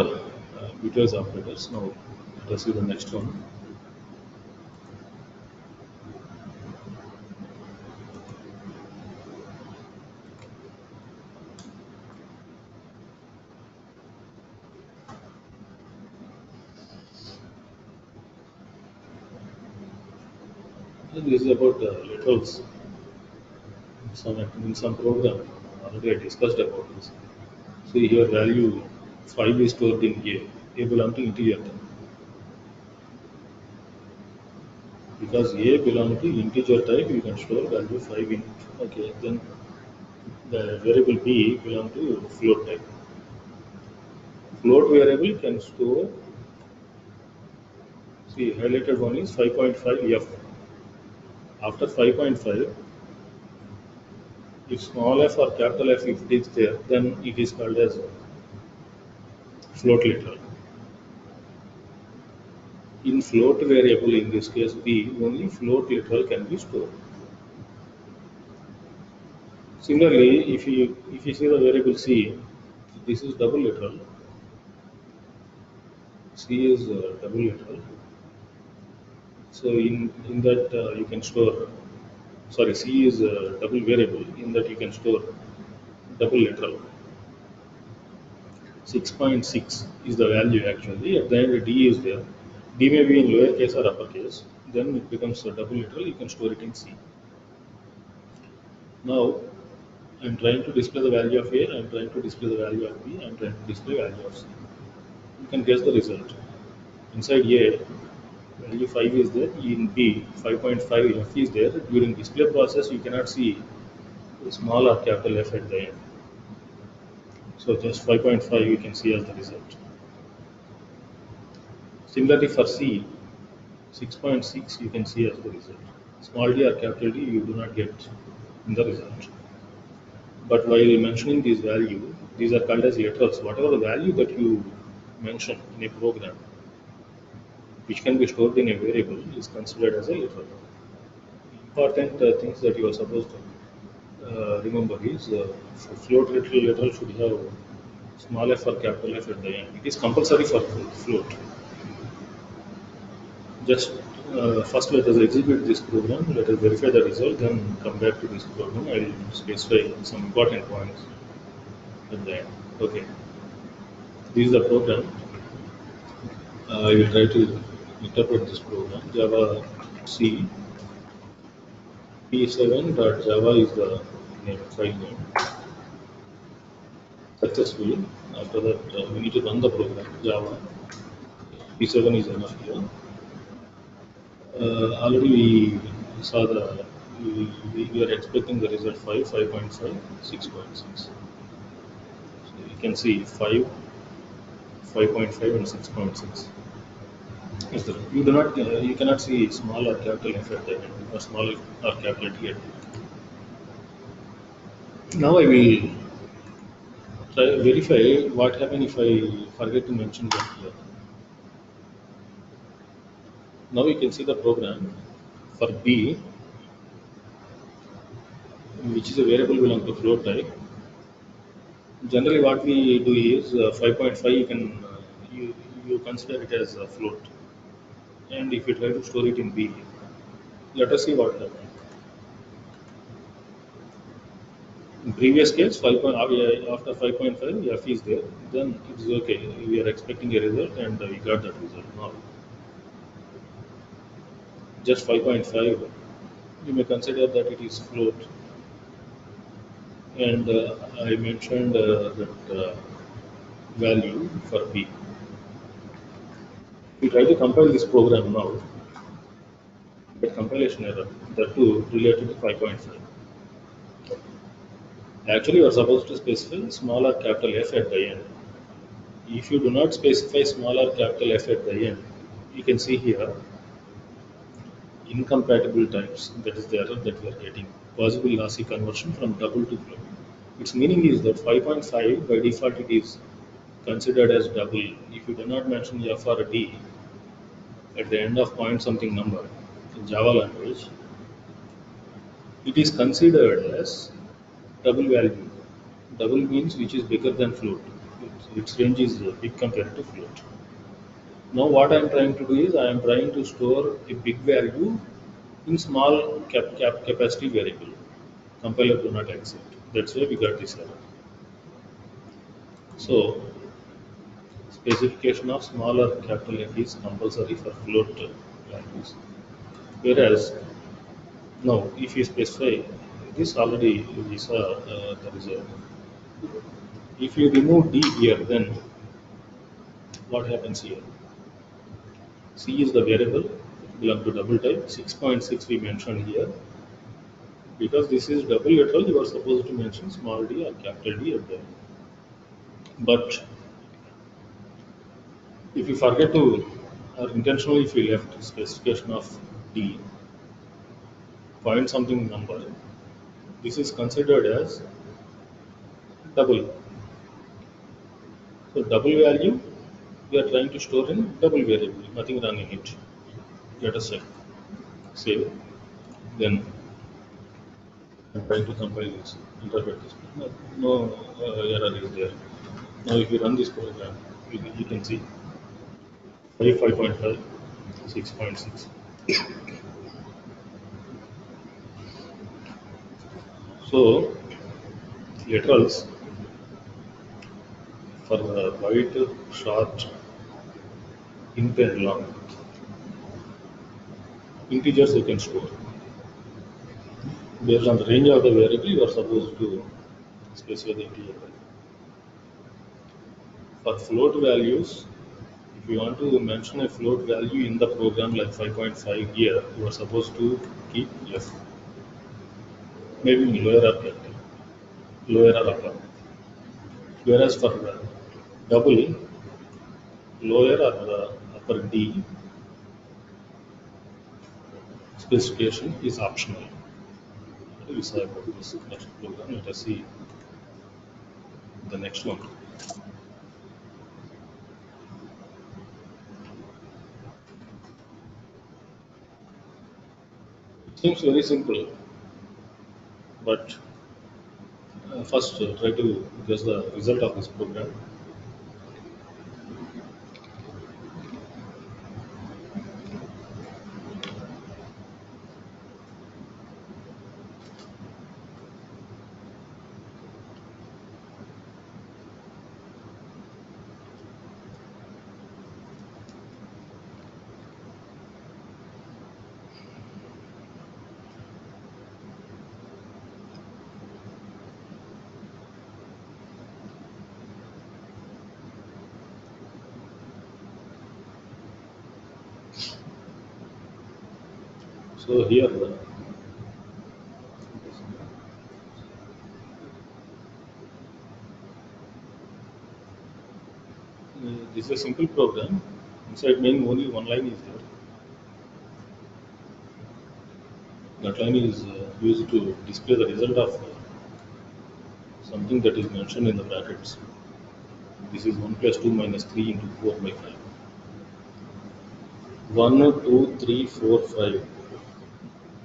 bitwise operators. Now let us see the next one. So this is about literals. In some program, already I discussed about this. See here, value 5 is stored in A. A belongs to integer type. Because A belongs to integer type, you can store value 5 in it. Okay, then the variable B belongs to float type. Float variable can store, see highlighted one is 5.5 F. After 5.5, if small f or capital F if it is there, then it is called as float literal. In float variable, in this case B, only float literal can be stored. Similarly, if you see the variable C, this is double literal. C is double literal. So in that you can store. Sorry, C is a double variable. In that you can store double literal. 6.6 is the value actually. At the end, D is there. D may be in lowercase or uppercase. Then it becomes a double literal. You can store it in C. Now, I'm trying to display the value of A. I'm trying to display the value of B. I'm trying to display value of C. You can guess the result. Inside A, value 5 is there. In B, 5.5 F is there. During display process, you cannot see small or capital F at the end. So just 5.5 you can see as the result. Similarly for C, 6.6 you can see as the result. Small d or capital D you do not get in the result. But while mentioning these values, these are called as literals. Whatever the value that you mention in a program, which can be stored in a variable, is considered as a literal. Important things that you are supposed to remember is float literal should have small f or capital F at the end. It is compulsory for float. Just first let us execute this program, let us verify the result, then come back to this program. I will specify some important points at the end. Okay, this is the program. I will try to interpret this program. Java C p7.java is the file name. Successfully. After that, we need to run the program. Java p7 is enough here. Already we saw we are expecting the result 5, 5.5, 6.6. So you can see 5, 5.5 and 6.6. Yes, sir. You do not, you cannot see small or capital F at the end or small or capital T at the end. Now I will try verify what happens if I forget to mention that here. Now you can see the program for B, which is a variable belong to float type. Generally, what we do is 5.5 you can you consider it as a float, and if you try to store it in B, let us see what happens. In previous case, after 5.5, F is there, then it is okay. We are expecting a result, and we got that result. Now, just 5.5, you may consider that it is float, and I mentioned that value for B. We try to compile this program now, but compilation error, that too related to 5.5. Actually, you are supposed to specify small or capital F at the end. If you do not specify small or capital F at the end, you can see here incompatible types. That is the error that we are getting. Possible lossy conversion from double to float. Its meaning is that 5.5 by default it is considered as double. If you do not mention F or D at the end of point something number in Java language, it is considered as double value. Double means which is bigger than float. Its range is big compared to float. Now what I am trying to do is I am trying to store a big value in small capacity variable. Compiler do not accept. That's why we got this error. So specification of small or capital F is compulsory for float values. Whereas now if you specify this already we saw the result. If you remove D here, then what happens here? C is the variable belong to double type. 6.6 we mentioned here. Because this is double literal, you are supposed to mention small d or capital D at the end. But if you forget to, or intentionally if you left specification of D, point something number, this is considered as double. So double value, we are trying to store in double variable, nothing wrong in it. Let us check. Save. Then I'm trying to compile this, interpret this. No error is there. Now if you run this program, you can see 5.5, 6.6. So literals for wide, short, int and long. Integers you can store. Based on the range of the variable, you are supposed to specify the integer value. For float values, if you want to mention a float value in the program like 5.5 here, you are supposed to keep F. Maybe lower or capital, lower or upper. Whereas for double, lower or upper D specification is optional. We saw about this next program. Let us see the next one. It seems very simple, but First, try to guess the result of this program. So here, this is a simple program. Inside main only one line is there. That line is used to display the result of something that is mentioned in the brackets. This is 1 plus 2 minus 3 into 4 by 5. 1, 2, 3, 4, 5.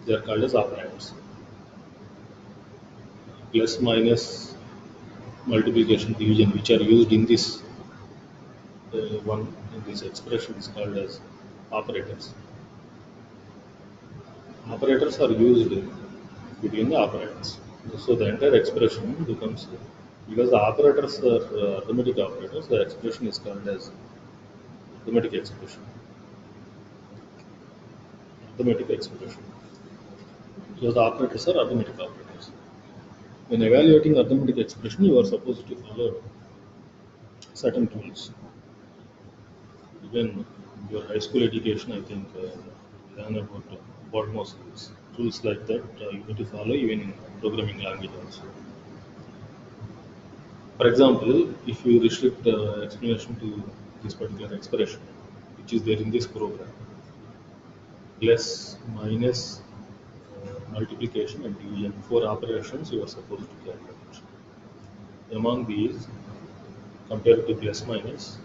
They are called as operands. Plus, minus, multiplication, division, which are used in this one in this expression is called as operators. Operators are used between the operands. So the entire expression becomes, because the operators are arithmetic operators, the expression is called as arithmetic expression. Arithmetic expression. So the operators are arithmetic operators. When evaluating arithmetic expression, you are supposed to follow certain tools. Even your high school education, I think, learn about BODMAS tools. Tools like that you need to follow even in programming language also. For example, if you restrict explanation to this particular expression, which is there in this program, plus, minus, multiplication and division, 4 operations you are supposed to carry out. Among these, compared to plus minus,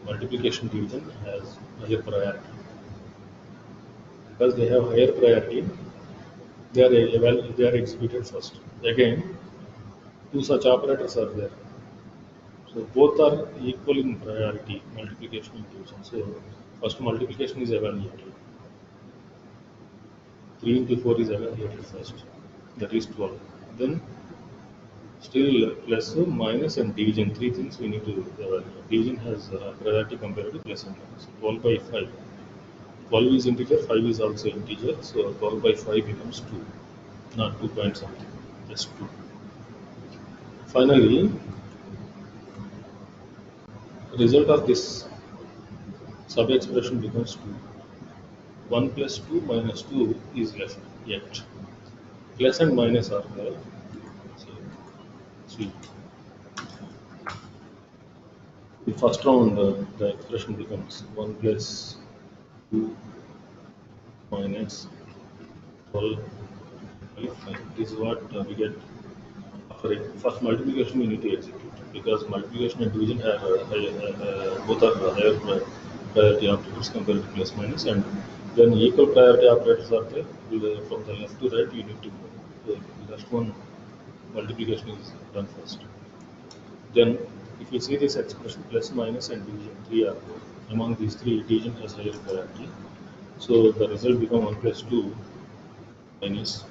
multiplication division has higher priority. Because they have higher priority, they are executed first. Again, two such operators are there. So both are equal in priority, multiplication and division. So first multiplication is evaluated. 3 into 4 is evaluated first. That is 12. Then still plus, minus and division. 3 things we need to evaluate. Division has priority compared to plus and minus. 12 by 5. 12 is integer, 5 is also integer. So 12 by 5 becomes 2. Not 2 point something, just 2. Finally, result of this sub expression becomes 2. 1 plus 2 minus 2 is left yet. Plus and minus are there. So, 3. In first round, the expression becomes 1 plus 2 minus 12 by 5. This is what we get after it. First multiplication we need to execute, because multiplication and division have both are higher priority operators compared to plus minus, and then equal priority operators are there. From the left to right you need to go. The last one multiplication is done first. Then if you see this expression, plus minus and division, 3 are there. Among these 3, division has higher priority. So the result becomes 1 plus 2 minus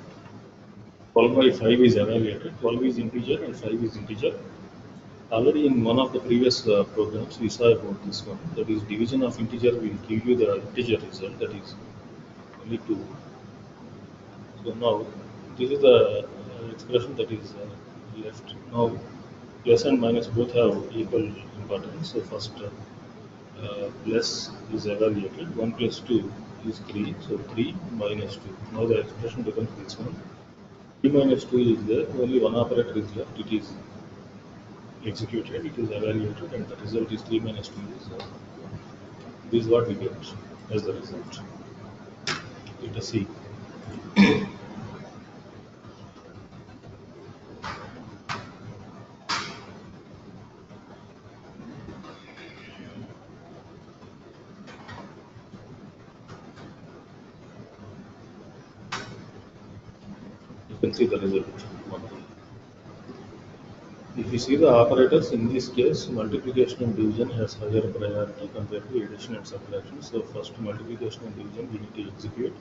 12 by 5 is evaluated. 12 is integer and 5 is integer. Already in one of the previous programs we saw about this one. That is, division of integer will give you the integer result, that is only 2. So now this is the expression that is left. Now plus and minus both have equal importance. So first plus is evaluated. 1 plus 2 is 3. So 3 minus 2. Now the expression becomes this one. 3 minus 2 is there. Only one operator is left. It is executed. It is evaluated, and the result is 3 minus 2 is 1. This is what we get as the result. Let us see. You can see the result. If you see the operators, in this case, multiplication and division has higher priority compared to addition and subtraction. So first multiplication and division we need to execute.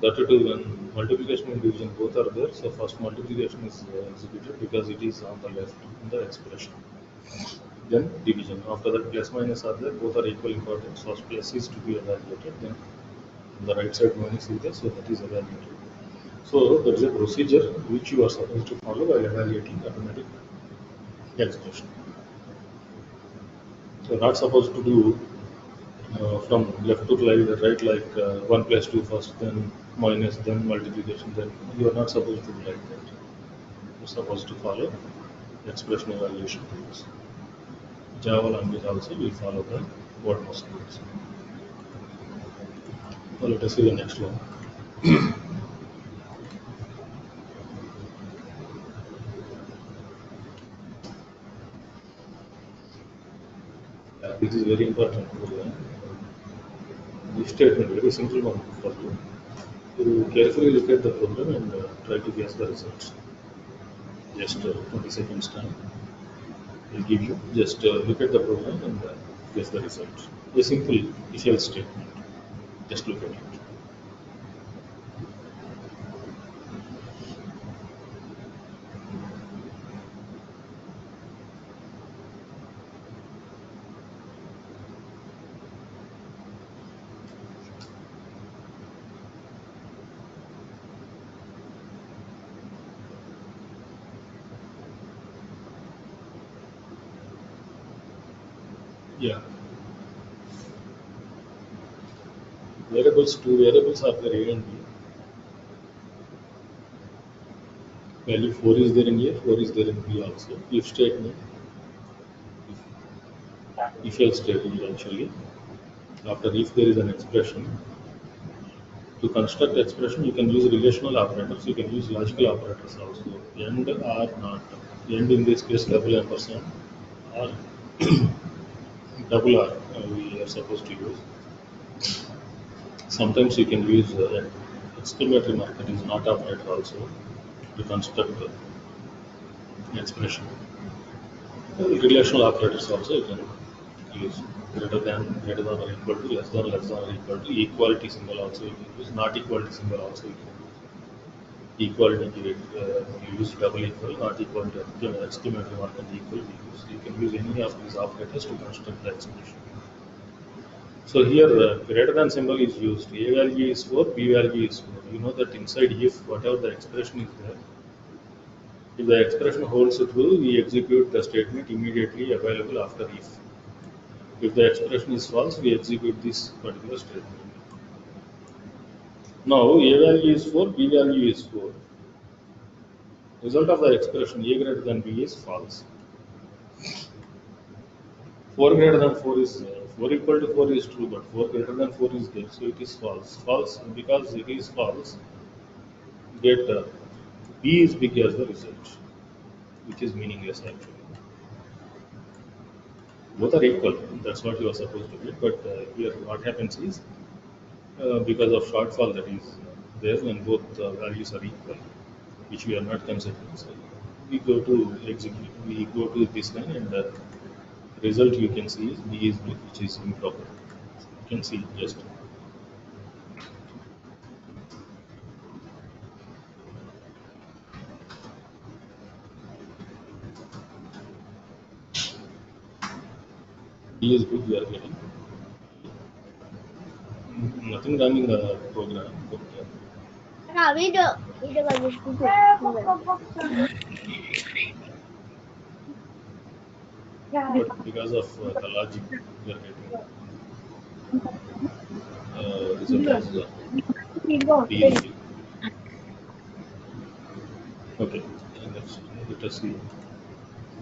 That too, when multiplication and division both are there, so first multiplication is executed because it is on the left in the expression. Then division. After that, plus minus are there, both are equal importance. First plus is to be evaluated, then on the right side minus is there, so that is evaluated. So there is a procedure which you are supposed to follow while evaluating arithmetic expression. So not supposed to do from left to right like 1 plus 2 first, then minus, then multiplication, then you are not supposed to do like that. You're supposed to follow expression evaluation rules. Java language also will follow the word-most rules. Well, let us see the next one. This is very important. This statement, very simple one for you. You carefully look at the program and try to guess the results. Just 20 seconds time. Will give you. Just look at the program and guess the results. A simple if else statement. Just look at it. Yeah. Variables, two variables are there A and B. Value 4 is there in A, 4 is there in B also. If statement, if else statement actually. After if there is an expression, to construct expression you can use relational operators, you can use logical operators also. And or not. And in this case double ampersand or double R we are supposed to use. Sometimes you can use exclamatory mark, that is not operator also, to construct the expression. Relational operators also you can use. Greater than or equal to, less than or equal to, equality symbol also you can use, not equality symbol also you can use. Equality you use double equal, not equal to exclamatory mark and equal we use. You can use any of these operators to construct the expression. So here greater than symbol is used. A value is 4, B value is 4. You know that inside if whatever the expression is there, if the expression holds true, we execute the statement immediately available after if. If the expression is false, we execute this particular statement. Now A value is 4, B value is 4. Result of the expression A greater than B is false. 4 greater than 4 is 4 equal to 4 is true, but 4 greater than 4 is there, so it is false. False, because it is false, get B is big as the result, which is meaningless actually. Both are equal, that's what you are supposed to get, but here what happens is because of shortfall that is there when both values are equal, which we are not considering. So we go to execute, we go to this line and result you can see is B is big, which is improper. You can see just B is big we are getting. Nothing wrong in the program, but but because of the logic we are getting result as B is big. Okay, and let us see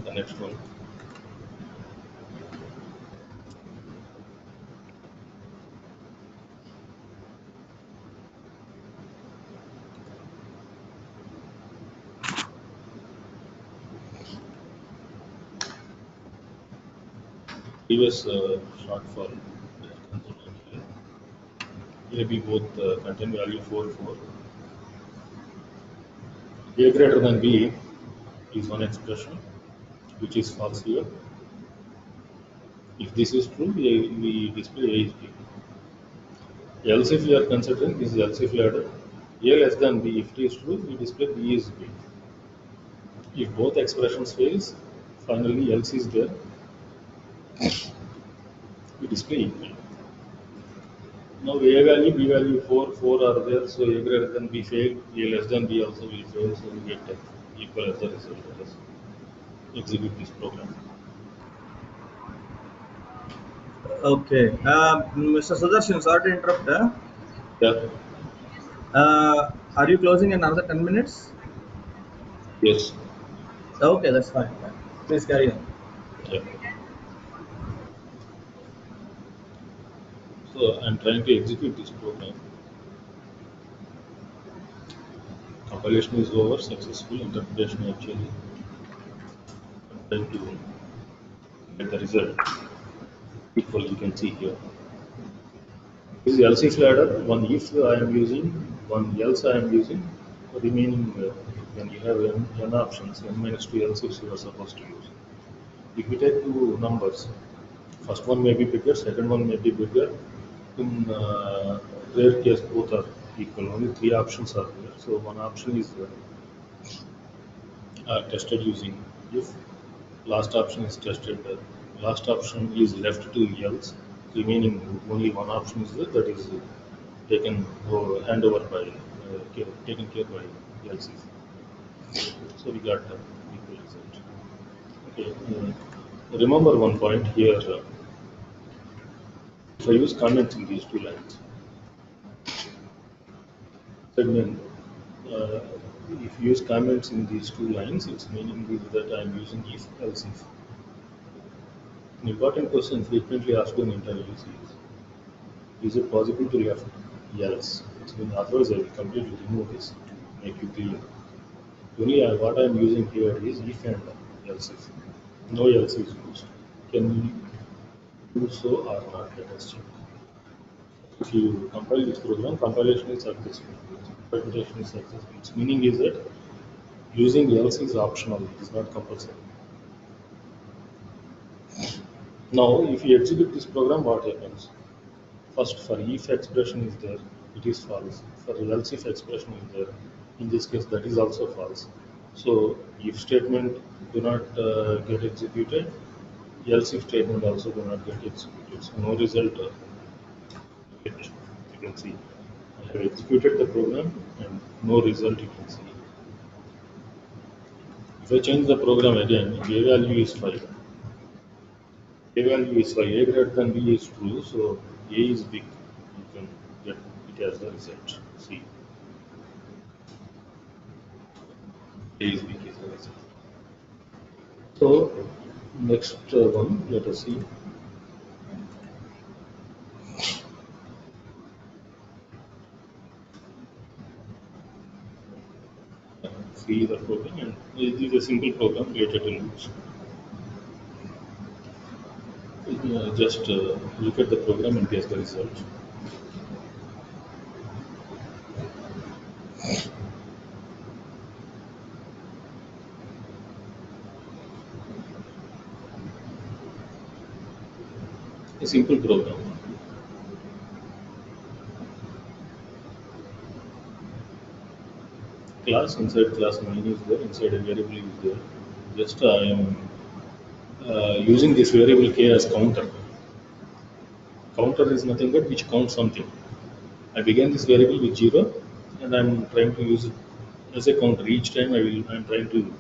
the next one. Previous shortfall here be both contain value 4 4. A greater than B is one expression, which is false here. If this is true, we display A is big. Else if we are considering this is else if ladder, A less than B, if it is true, we display B is big. If both expressions fails, finally else is there, we display equal. Now A value, B value, 4 are there, so A greater than B failed, A less than B also will fail, so we get equal as the result. Let us execute this program. Okay. Mr. Sudarshan, sorry to interrupt. Yeah. Are you closing in another 10 minutes? Yes. Okay, that's fine. Please carry on. Yeah. So I'm trying to execute this program. Compilation is over, successful interpretation actually. I'm trying to get the result equal, you can see here. This is else if ladder, one if I am using, one else I am using, remaining when you have n options, n minus 2 else if you are supposed to use. If we take two numbers, first one may be bigger, second one may be bigger. In rare case, both are equal. Only three options are there. So one option is tested using if. Last option is tested. Last option is left to else. Remaining only one option is there, that is taken or hand over by taken care by else. So we got equal result. Okay. Remember one point here. If I use comments in these two lines, segment, uh, if you use comments in these two lines, its meaning is that I am using if else if. An important question frequently asked in interviews is it possible to left else? It's been, otherwise I will completely remove this, make you clear. Only what I am using here is if and else if. No else is used. Can we do so or not? Let us check. If you compile this program, compilation is successful. Interpretation is successful. Its meaning is that using else is optional, it is not compulsory. Now, if you execute this program, what happens? First, for if expression is there, it is false. For else if expression is there, in this case, that is also false. So, if statement do not get executed, else if statement also do not get executed. So, no result. You can see. I have executed the program and no result you can see. If I change the program again, A value is 5. A value is 5. A greater than B is true, so A is big. You can get it as the result. See. A is big is the result. So, next one, let us see. See the program, and it is a simple program related to loops. Just look at the program and guess the result. A simple program. Class, inside class main is there, inside a variable is there. Just I am using this variable k as counter. Counter is nothing but which counts something. I began this variable with 0 and I am trying to use it as a counter. Each time I am trying to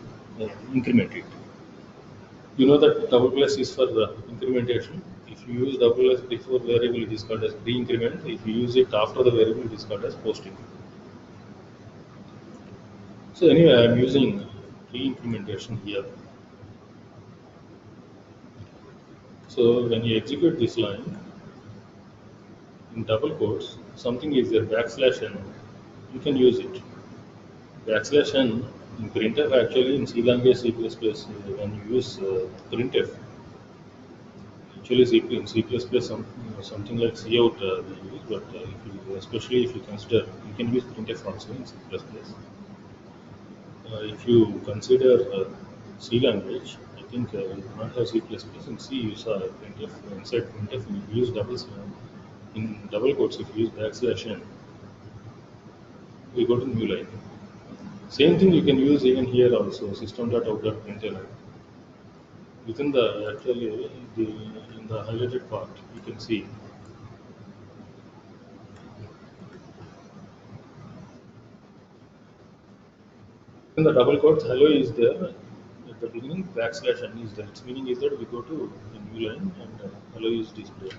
increment it. You know that double plus is for incrementation. If you use double plus before variable, it is called as pre-increment. If you use it after the variable, it is called as post-increment. So anyway, I am using pre-incrementation here. So when you execute this line, in double quotes, something is there, \n, you can use it. \n in printf, actually in C language, C++, when you use printf, actually in C++, something like cout we use, but especially if you consider, you can use printf also in C++. If you consider C language, think you not have C++. In C, you saw printf, inside printf, you use double slash. In double quotes, if you use \n, we go to new line. Same thing you can use even here also, system.out.println. Within the, actually, in the highlighted part, you can see in the double quotes, hello is there. At the beginning, \n is there. Its meaning is that we go to a new line and hello is displayed.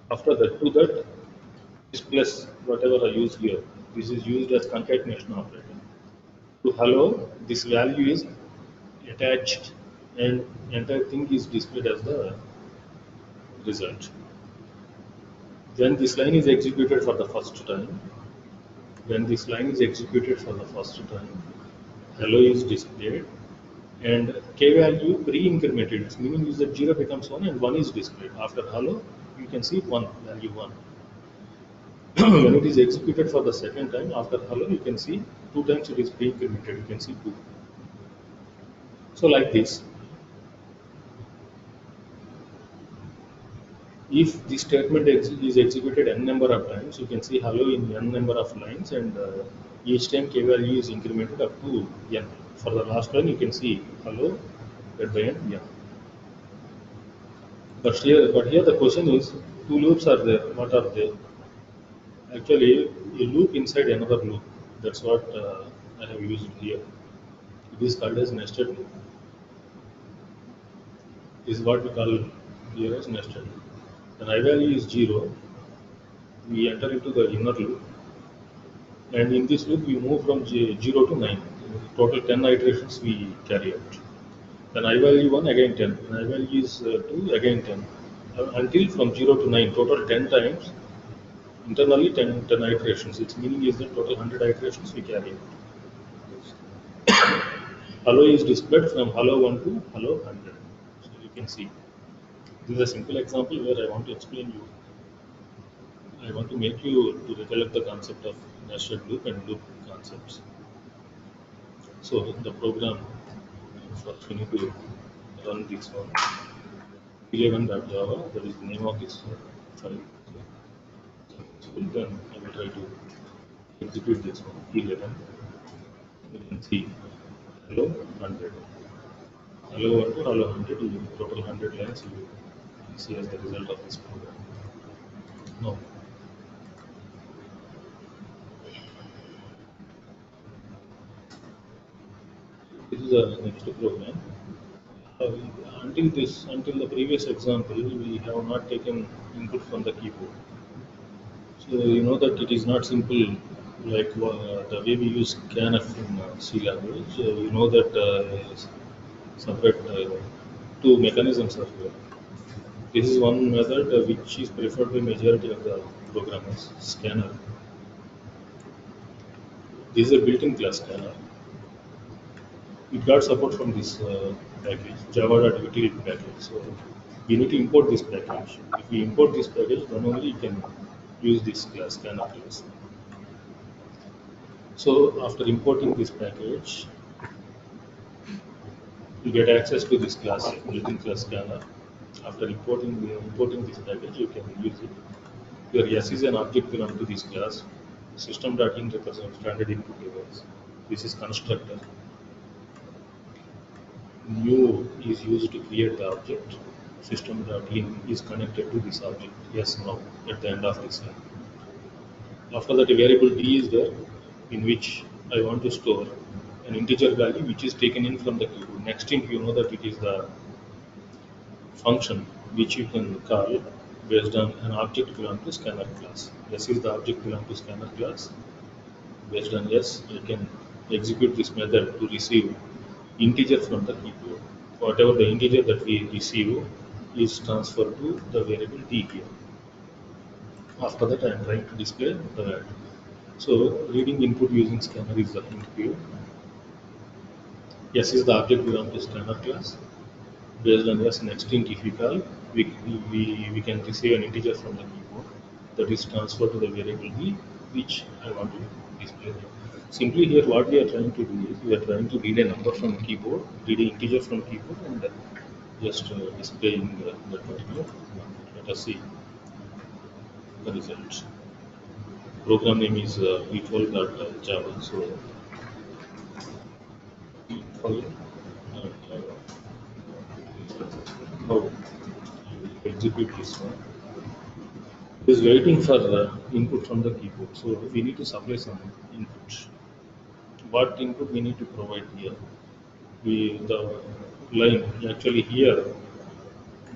After that, to that, this plus whatever I use here, this is used as concatenation operator. To hello, this value is attached and entire thing is displayed as the result. When this line is executed for the first time, when this line is executed for the first time, hello is displayed and k value pre-incremented. Its meaning is that 0 becomes 1 and 1 is displayed. After hello, you can see 1, value 1. When it is executed for the second time, after hello, you can see 2 times it is pre-incremented. You can see 2. So like this, if this statement is executed n number of times, you can see hello in n number of lines, and each time k value is incremented up to n. For the last one, you can see hello at the end n. But here the question is, two loops are there. What are they? Actually, a loop inside another loop. That's what I have used here. It is called as nested loop. This is what we call here as nested loop. When I value is 0, we enter into the inner loop, and in this loop we move from 0 to 9. Total 10 iterations we carry out. When I value 1, again 10. When I value is 2, again 10. Until from 0 to 9, total 10 times. Internally 10 iterations. Its meaning is that total 100 iterations we carry out. Hello is displayed from hello 1 to hello 100. So you can see. This is a simple example where I want to explain you. I want to make you to recollect the concept of nested loop and loop concepts. So the program, first we need to run this one. 11.java, that is the name of this file. Then I will try to execute this one, 11. You can see hello 100. Hello 1 to hello 100, you total 100 lines you see as the result of this program. Now, this is the next program. Until the previous example, we have not taken input from the keyboard. So you know that it is not simple like the way we use scanf in C language. You know that separate two mechanisms are here. This is one method which is preferred by majority of the programmers, scanner. This is a built-in class scanner. It got support from this package, java.utility package. So we need to import this package. If we import this package, then only you can use this class scanner class. So after importing this package, you get access to this class, built-in class scanner. After importing this package, you can use it. Your S is an object belong to this class. System.in represents standard input device. This is constructor. New is used to create the object. System.in is connected to this object. Yes, now at the end of this line. After that, a variable d is there, in which I want to store an integer value which is taken in from the keyboard. Next int, you know that it is the function which you can call based on an object belong to scanner class. S is the object belong to scanner class. Based on S, I can execute this method to receive integer from the keyboard. Whatever the integer that we receive is transferred to the variable d here. After that, I am trying to display the value. So reading input using scanner is the int view. S is the object belong to scanner class. Based on S, next int if we call, we can receive an integer from the keyboard that is transferred to the variable d, which I want to display. Simply here what we are trying to do is we are trying to read a number from keyboard, read an integer from keyboard, and just displaying that particular. Let us see the results. Program name is equal.java. So equal how execute this one. It is waiting for input from the keyboard. So we need to supply some inputs. What input we need to provide here? The line actually here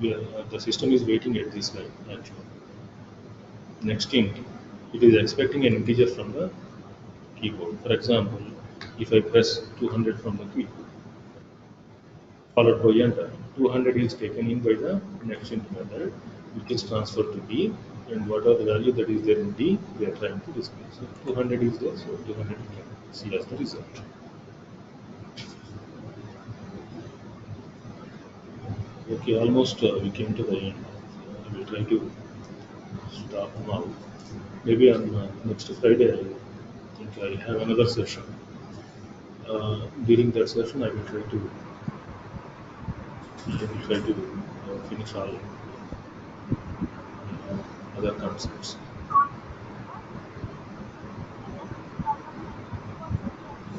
the system is waiting at this line actually. Next thing, it is expecting an integer from the keyboard. For example, if I press 200 from the keyboard, followed by enter, 200 is taken in by the next int method, which is transferred to D, and what are the value that is there in D, we are trying to display. So 200 is there, so 200 we can see as the result. Okay, almost we came to the end. We will try to stop now. Maybe on next Friday, I think I have another session. During that session, I will try to finish all other concepts.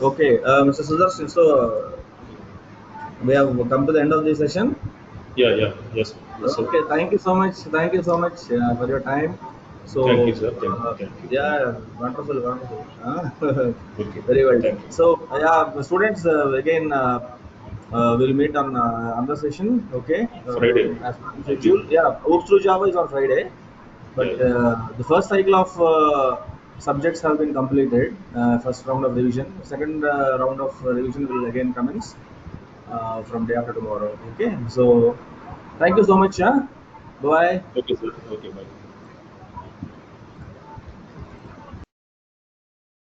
Okay, Mr. Sudarshan, so we have come to the end of the session. Yeah, yes, sir. Okay, thank you so much. Thank you so much for your time. So, Thank you, sir. Thank you. yeah, wonderful, wonderful. Okay, Very well. thank you. So, yeah, the students, again, we'll meet on another session. Okay, Friday. as per the schedule. Yeah, Oops through Java is on Friday, but Yeah. the first cycle of subjects have been completed. First round of revision. Second round of revision will again commence from day after tomorrow. Okay, so thank you so much. Bye. Okay, sir. Okay, bye.